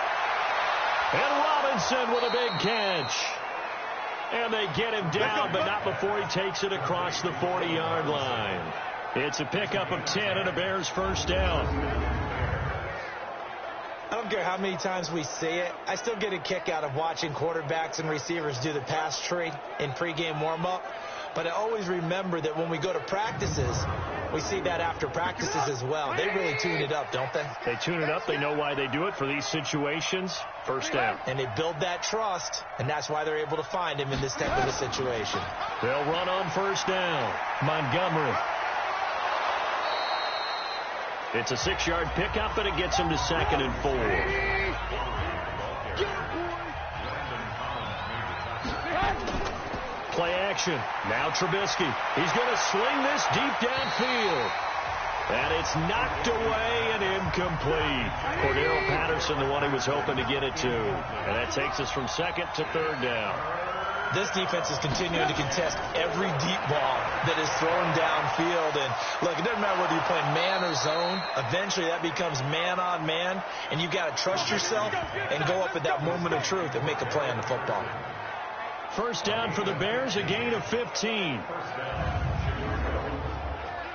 And Robinson with a big catch. And they get him down, but not before he takes it across the 40-yard line. It's a pickup of 10 and a Bears first down. I don't care how many times we see it. I still get a kick out of watching quarterbacks and receivers do the pass tree in pregame warm-up. But I always remember that when we go to practices, we see that after practices as well. They really tune it up, don't they? They tune it up. They know why they do it for these situations. First down. And they build that trust, and that's why they're able to find him in this type of a situation. They'll run on first down. Montgomery. It's a 6-yard pickup, but it gets him to 2nd and 4. Play action. Now Trubisky. He's going to sling this deep downfield. And it's knocked away and incomplete. Cordero Patterson, the one he was hoping to get it to. And that takes us from 2nd to 3rd down. This defense is continuing to contest every deep ball that is thrown downfield. And look, it doesn't matter whether you're playing man or zone. Eventually that becomes man on man. And you've got to trust yourself and go up at that moment of truth and make a play on the football. First down for the Bears, a gain of 15.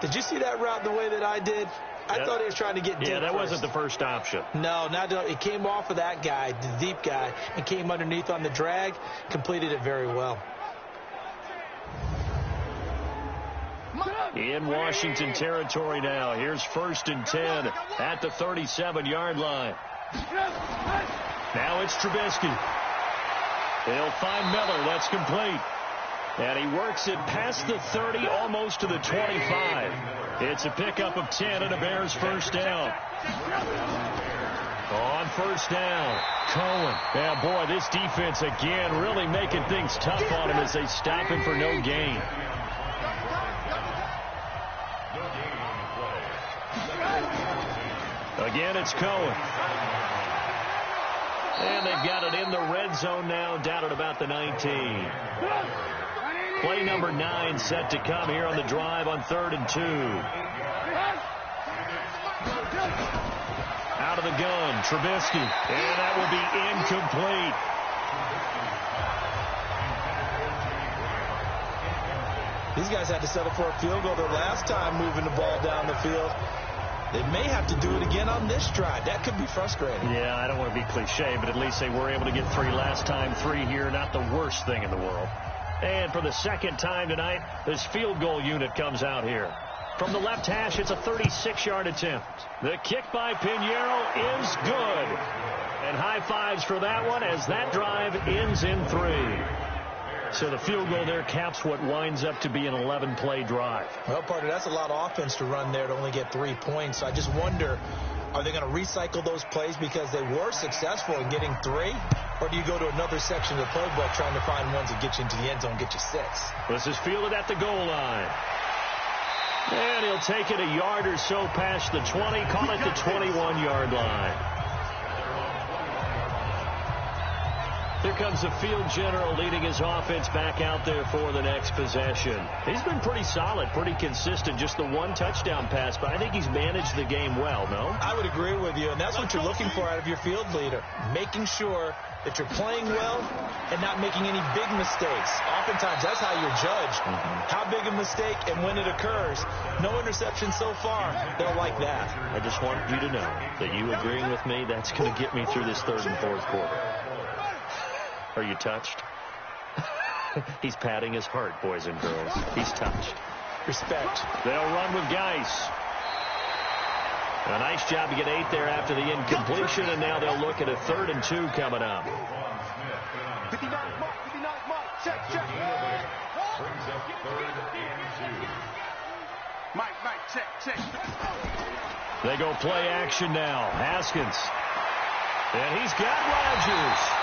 Did you see that route the way that I did? I thought he was trying to get deep. Yeah, that first. wasn't the first option. No, it came off of that guy, the deep guy, and came underneath on the drag, completed it very well. In Washington territory now. Here's 1st and 10 at the 37-yard line. Now it's Trubisky. They'll find Miller. That's complete. And he works it past the 30, almost to the 25. It's a pickup of 10 and a Bears first down. On first down, Cohen. Yeah, boy, this defense again really making things tough on him as they stop him for no gain. Again, it's Cohen. And they've got it in the red zone now, down at about the 19. Play number 9 set to come here on the drive on 3rd and 2. Out of the gun, Trubisky. And that will be incomplete. These guys had to settle for a field goal their last time moving the ball down the field. They may have to do it again on this drive. That could be frustrating. Yeah, I don't want to be cliche, but at least they were able to get 3 last time. 3 here, not the worst thing in the world. And for the second time tonight, this field goal unit comes out here. From the left hash, it's a 36-yard attempt. The kick by Pinheiro is good. And high fives for that one as that drive ends in 3. So the field goal there caps what winds up to be an 11-play drive. Well, partner, that's a lot of offense to run there to only get 3 points. I just wonder, are they going to recycle those plays because they were successful in getting 3? Or do you go to another section of the playbook trying to find ones that get you into the end zone, get you 6? This is fielded at the goal line. And he'll take it a yard or so past the 20, call it the 21-yard line. Here comes the field general leading his offense back out there for the next possession. He's been pretty solid, pretty consistent, just the 1 touchdown pass, but I think he's managed the game well, no? I would agree with you, and that's what you're looking for out of your field leader, making sure that you're playing well and not making any big mistakes. Oftentimes, that's how you're judged. How big a mistake and when it occurs. No interception so far. They'll like that. I just want you to know that you agreeing with me, that's going to get me through this 3rd and 4th quarter. Are you touched? He's patting his heart, boys and girls. He's touched. Respect. They'll run with Geis. A nice job to get 8 there after the incompletion, and now they'll look at a 3rd and 2 coming up. 59 mark, check. Brings up 3rd and 2. Mike, check. They go play action now. Haskins. And he's got Rodgers.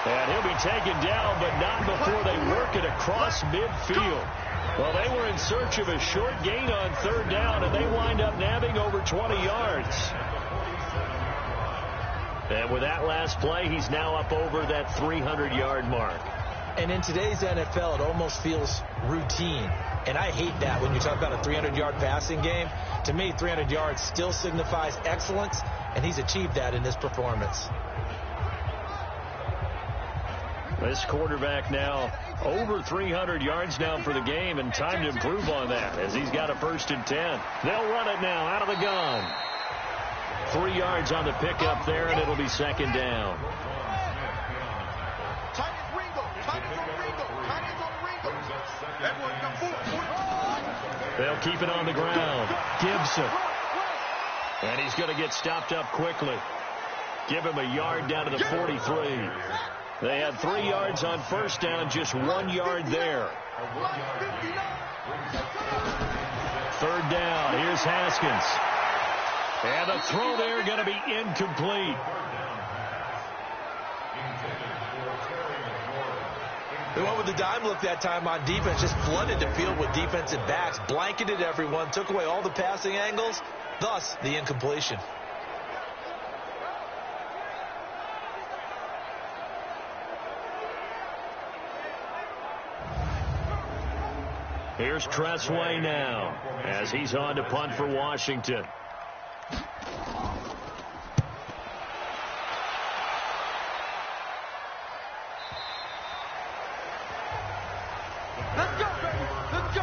And he'll be taken down, but not before they work it across midfield. Well, they were in search of a short gain on 3rd down, and they wind up nabbing over 20 yards. And with that last play, he's now up over that 300-yard mark. And in today's NFL, it almost feels routine. And I hate that when you talk about a 300-yard passing game. To me, 300 yards still signifies excellence, and he's achieved that in this performance. This quarterback now over 300 yards now for the game, and time to improve on that as he's got a 1st and 10. They'll run it now out of the gun. 3 yards on the pickup there, and it'll be 2nd down. They'll keep it on the ground. Gibson. And he's going to get stopped up quickly. Give him a yard down to the 43. They had 3 yards on 1st down, just 1 yard there. 3rd down. Here's Haskins. And the throw there going to be incomplete. They went with the dime look that time on defense, just flooded the field with defensive backs, blanketed everyone, took away all the passing angles, thus the incompletion. Here's Tressway now as he's on to punt for Washington. Let's go, baby. Let's go.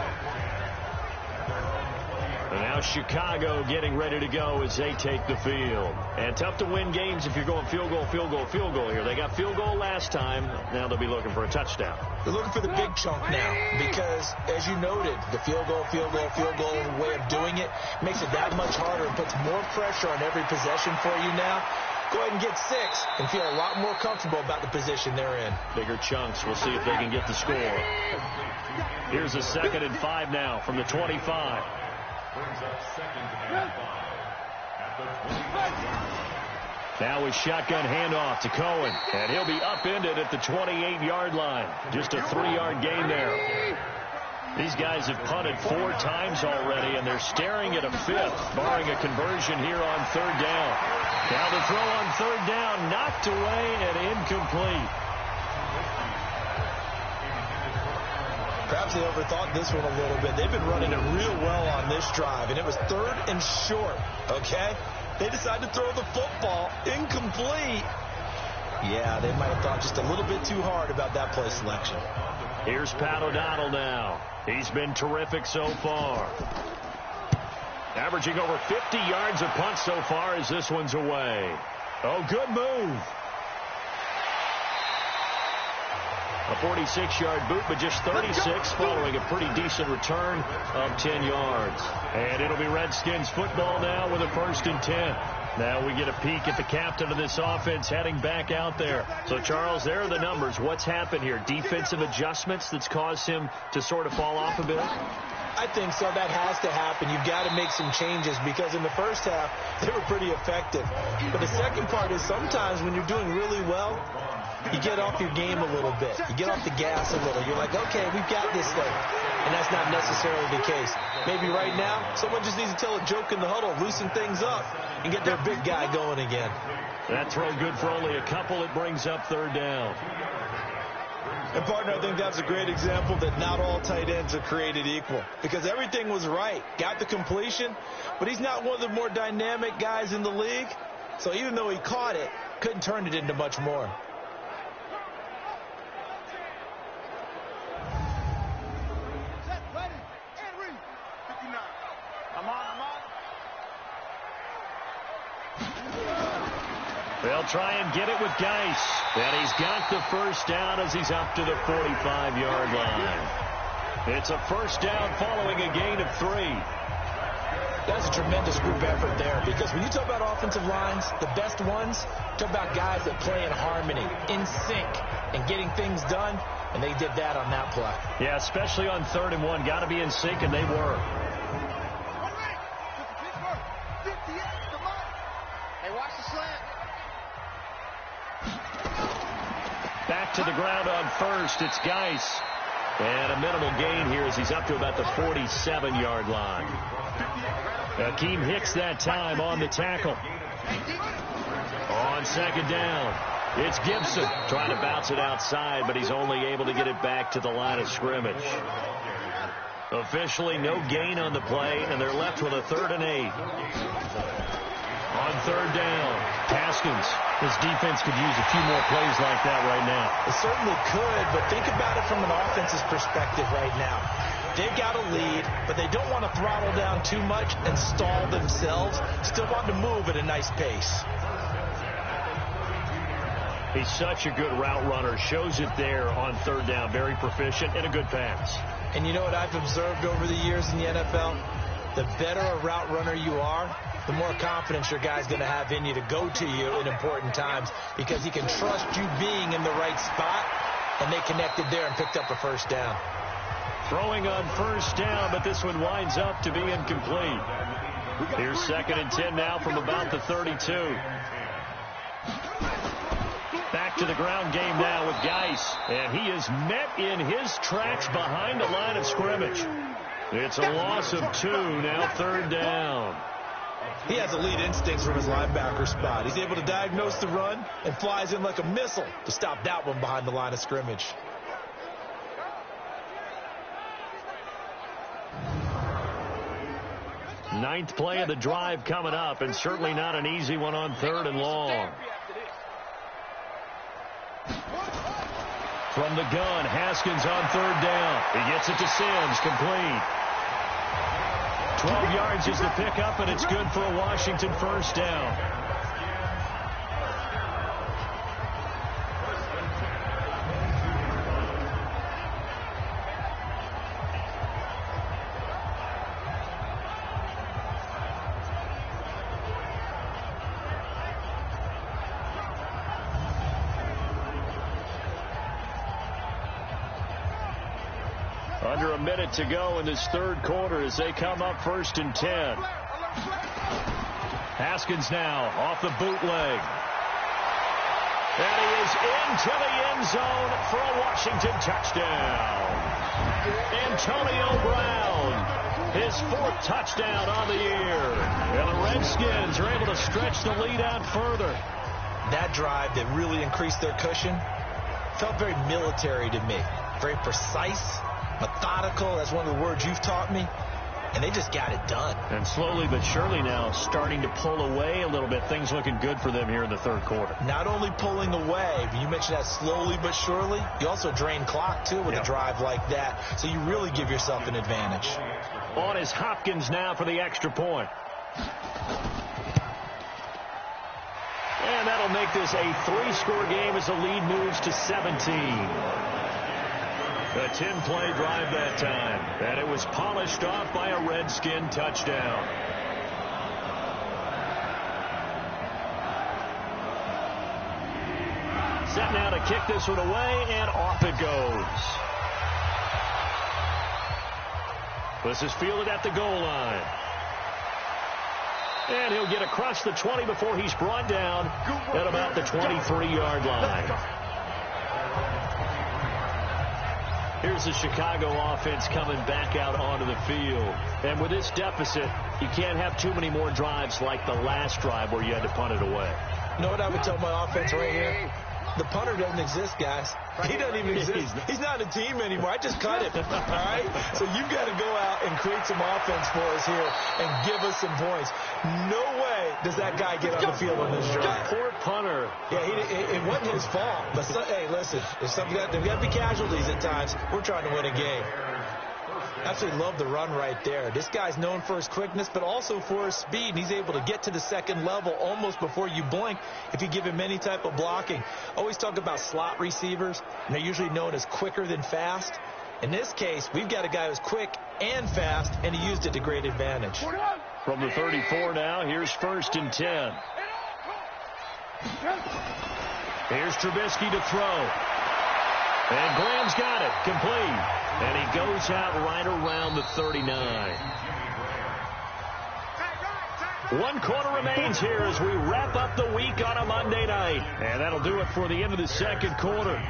And now Chicago getting ready to go as they take the field. And tough to win games if you're going field goal here. They got field goal last time. Now they'll be looking for a touchdown. They're looking for the big chunk now because, as you noted, the field goal way of doing it makes it that much harder and puts more pressure on every possession for you now. Go ahead and get 6 and feel a lot more comfortable about the position they're in. Bigger chunks. We'll see if they can get the score. Here's a 2nd and 5 now from the 25. Brings up 2nd and 5 at the 25. Now a shotgun handoff to Cohen, and he'll be upended at the 28-yard line. Just a 3-yard gain there. These guys have punted 4 times already, and they're staring at a 5th, barring a conversion here on 3rd down. Now the throw on 3rd down, knocked away and incomplete. Perhaps they overthought this one a little bit. They've been running it real well on this drive, and it was 3rd and short, okay? They decided to throw the football incomplete. Yeah, they might have thought just a little bit too hard about that play selection. Here's Pat O'Donnell now. He's been terrific so far. Averaging over 50 yards a punt so far as this one's away. Oh, good move. A 46-yard boot, but just 36 following a pretty decent return of 10 yards. And it'll be Redskins football now with a 1st and 10. Now we get a peek at the captain of this offense heading back out there. So, Charles, there are the numbers. What's happened here? Defensive adjustments that's caused him to sort of fall off a bit? I think so. That has to happen. You've got to make some changes because in the first half, they were pretty effective. But the second part is sometimes when you're doing really well, you get off your game a little bit. You get off the gas a little. You're like, okay, we've got this thing. And that's not necessarily the case. Maybe right now, someone just needs to tell a joke in the huddle, loosen things up, and get their big guy going again. That throw good for only a couple. It brings up 3rd down. And, partner, I think that's a great example that not all tight ends are created equal because everything was right. Got the completion, but he's not one of the more dynamic guys in the league. So even though he caught it, couldn't turn it into much more. They'll try and get it with Geis. And he's got the 1st down as he's up to the 45-yard line. It's a 1st down following a gain of 3. That's a tremendous group effort there because when you talk about offensive lines, the best ones, talk about guys that play in harmony, in sync, and getting things done, and they did that on that play. Yeah, especially on 3rd and 1. Got to be in sync, and they were. Hey, watch the slant. Back to the ground on 1st. It's Geis. And a minimal gain here as he's up to about the 47-yard line. Akeem Hicks that time on the tackle. On 2nd down, it's Gibson trying to bounce it outside, but he's only able to get it back to the line of scrimmage. Officially no gain on the play, and they're left with a 3rd and 8. On 3rd down, Haskins. His defense could use a few more plays like that right now. It certainly could, but think about it from an offense's perspective right now. They've got a lead, but they don't want to throttle down too much and stall themselves. Still want to move at a nice pace. He's such a good route runner. Shows it there on 3rd down. Very proficient and a good pass. And you know what I've observed over the years in the NFL? The better a route runner you are, the more confidence your guy's going to have in you to go to you in important times because he can trust you being in the right spot, and they connected there and picked up a 1st down. Throwing on 1st down, but this one winds up to be incomplete. Here's 2nd and 10 now from about the 32. Back to the ground game now with Geis, and he is met in his tracks behind the line of scrimmage. It's a loss of 2, now 3rd down. He has elite instincts from his linebacker spot. He's able to diagnose the run and flies in like a missile to stop that one behind the line of scrimmage. Ninth play of the drive coming up, and certainly not an easy one on 3rd and long. From the gun, Haskins on 3rd down. He gets it to Sims, complete. 12 yards is the pickup, and it's good for a Washington 1st down. Under a minute to go in this 3rd quarter as they come up 1st and 10. Haskins now off the bootleg. And he is into the end zone for a Washington touchdown. Antonio Brown, his 4th touchdown on the year. And the Redskins are able to stretch the lead out further. That drive that really increased their cushion felt very military to me. Very precise. Methodical, that's one of the words you've taught me. and they just got it done. And slowly but surely now starting to pull away a little bit. Things looking good for them here in the third quarter. Not only pulling away, but you mentioned that slowly but surely. You also drain clock, too, with a drive like that. So you really give yourself an advantage. On is Hopkins now for the extra point. And that'll make this a 3-score game as the lead moves to 17. A 10-play drive that time. And it was polished off by a Redskin touchdown. Set now to kick this one away, and off it goes. This is fielded at the goal line. And he'll get across the 20 before he's brought down at about the 23-yard line. Here's the Chicago offense coming back out onto the field. And with this deficit, you can't have too many more drives like the last drive where you had to punt it away. You know what I would tell my offense right here? The punter doesn't exist, guys. He doesn't even exist. He's not a team anymore. I just cut him, all right? So you've got to go out and create some offense for us here and give us some points. No way does that guy get on the field on this drive. Poor punter. Yeah, it wasn't his fault. But, hey, listen, there's got to be casualties at times. We're trying to win a game. Absolutely love the run right there. This guy's known for his quickness, but also for his speed. And he's able to get to the second level almost before you blink if you give him any type of blocking. Always talk about slot receivers, and they're usually known as quicker than fast. In this case, we've got a guy who's quick and fast, and he used it to great advantage. From the 34 now, here's 1st and 10. Here's Trubisky to throw. And Graham's got it, complete. And he goes out right around the 39. 1 quarter remains here as we wrap up the week on a Monday night. And that'll do it for the end of the second quarter.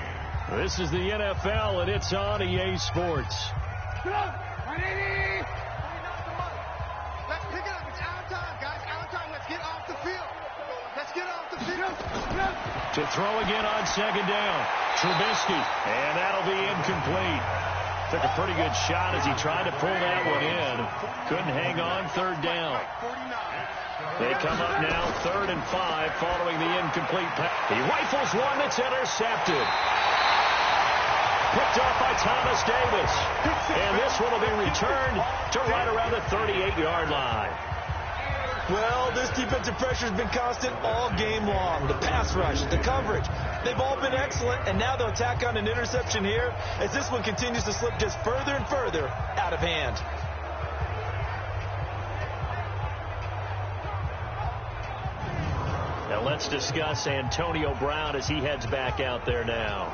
This is the NFL, and it's on EA Sports. Let's pick it up. It's our time, guys. Our time. Let's get off the field. Let's get off the field. To throw again on 2nd down. Trubisky, and that'll be incomplete. Took a pretty good shot as he tried to pull that one in. Couldn't hang on 3rd down. They come up now 3rd and 5 following the incomplete pass. He rifles one that's intercepted. Picked off by Thomas Davis. And this one will be returned to right around the 38-yard line. Well, this defensive pressure has been constant all game long. The pass rush, the coverage, they've all been excellent, and now they'll tack on an interception here as this one continues to slip just further and further out of hand. Now let's discuss Antonio Brown as he heads back out there now.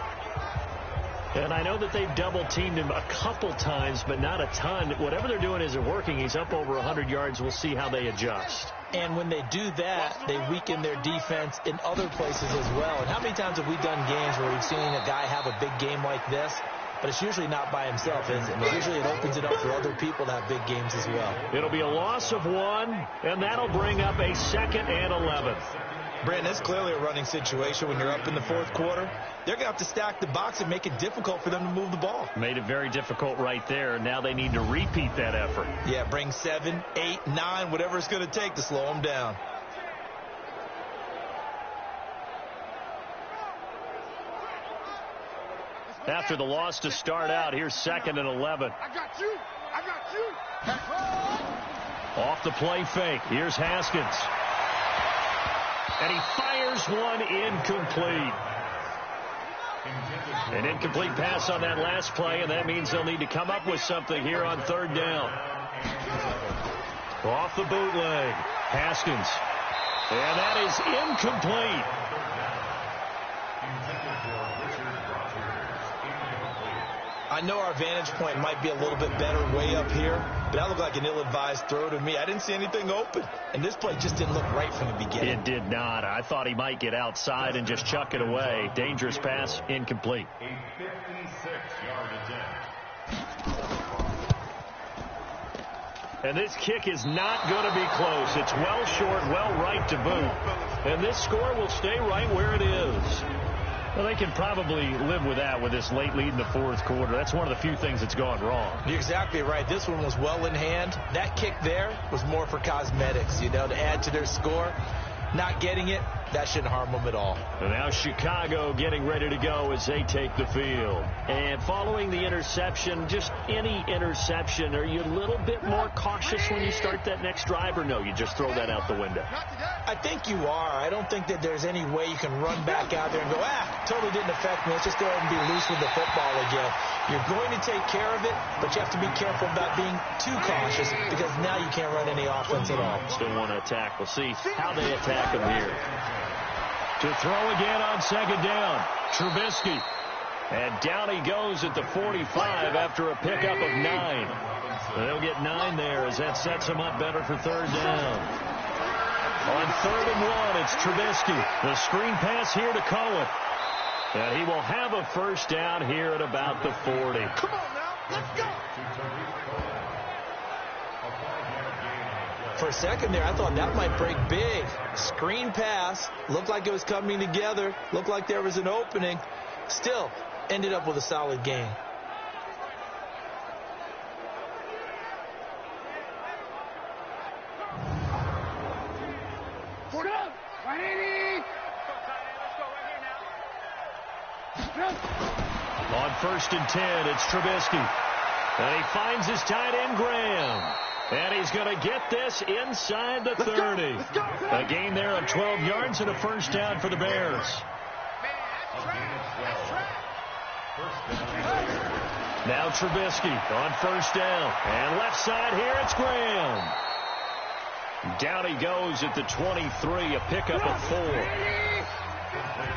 And I know that they've double-teamed him a couple times, but not a ton. Whatever they're doing isn't working. He's up over 100 yards. We'll see how they adjust. And when they do that, they weaken their defense in other places as well. And how many times have we done games where we've seen a guy have a big game like this, but it's usually not by himself, is it? Usually it opens it up for other people to have big games as well. It'll be a loss of 1, and that'll bring up a 2nd and 11. Brandon, it's clearly a running situation when you're up in the 4th quarter. They're going to have to stack the box and make it difficult for them to move the ball. Made it very difficult right there. Now they need to repeat that effort. Yeah, bring 7, 8, 9, whatever it's going to take to slow them down. After the loss to start out, here's 2nd and 11. I got you. I got you. Off the play fake. Here's Haskins. And he fires one incomplete. An incomplete pass on that last play, and that means they'll need to come up with something here on 3rd down. Off the bootleg. Haskins. And that is incomplete. I know our vantage point might be a little bit better way up here, but that looked like an ill-advised throw to me. I didn't see anything open, and this play just didn't look right from the beginning. It did not. I thought he might get outside and just chuck it away. Dangerous pass, incomplete. A 56-yard attempt. And this kick is not going to be close. It's well short, well right to boot. And this score will stay right where it is. Well, they can probably live with that with this late lead in the fourth quarter. That's one of the few things that's gone wrong. You're exactly right. This one was well in hand. That kick there was more for cosmetics, to add to their score. Not getting it, that shouldn't harm them at all. And now Chicago getting ready to go as they take the field. And following the interception, just any interception, are you a little bit more cautious when you start that next drive, or no, you just throw that out the window? I think you are. I don't think that there's any way you can run back out there and go, totally didn't affect me. Let's just go ahead and be loose with the football again. You're going to take care of it, but you have to be careful about being too cautious because now you can't run any offense at all. Still want to attack. We'll see how they attack them here. To throw again on second down, Trubisky. And down he goes at the 45 after a pickup of 9. They'll get 9 there as that sets him up better for third down. On 3rd and 1, it's Trubisky. The screen pass here to Cohen. And he will have a first down here at about the 40. Come on now, let's go. For a second there, I thought that might break big. Screen pass. Looked like it was coming together. Looked like there was an opening. Still, ended up with a solid gain. On 1st and 10, it's Trubisky. And he finds his tight end, Graham. And he's going to get this inside the 30. A gain there of 12 yards and a first down for the Bears. Now Trubisky on 1st down. And left side here, it's Graham. Down he goes at the 23, a pickup of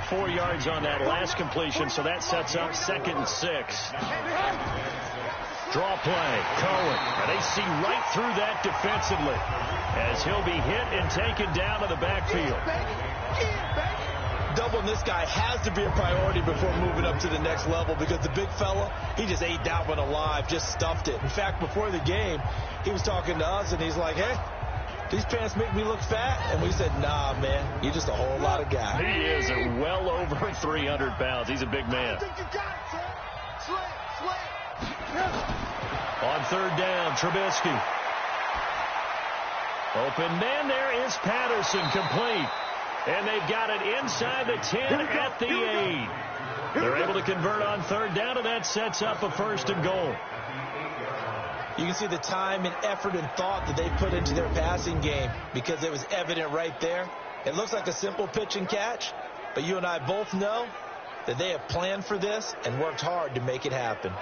4. 4 yards on that last completion, so that sets up 2nd and 6. Draw play, Cohen. And they see right through that defensively as he'll be hit and taken down to the backfield. Doubling this guy has to be a priority before moving up to the next level because the big fella, he just ate that one alive, just stuffed it. In fact, before the game, he was talking to us, and he's like, hey, these pants make me look fat. And we said, nah, man, you're just a whole lot of guy. He is well over 300 pounds. He's a big man. On 3rd down, Trubisky. Open man, there is Patterson, complete. And they've got it inside the 10 at the 8. They're able to convert on 3rd down, and that sets up a 1st and goal. You can see the time and effort and thought that they put into their passing game because it was evident right there. It looks like a simple pitch and catch, but you and I both know that they have planned for this and worked hard to make it happen.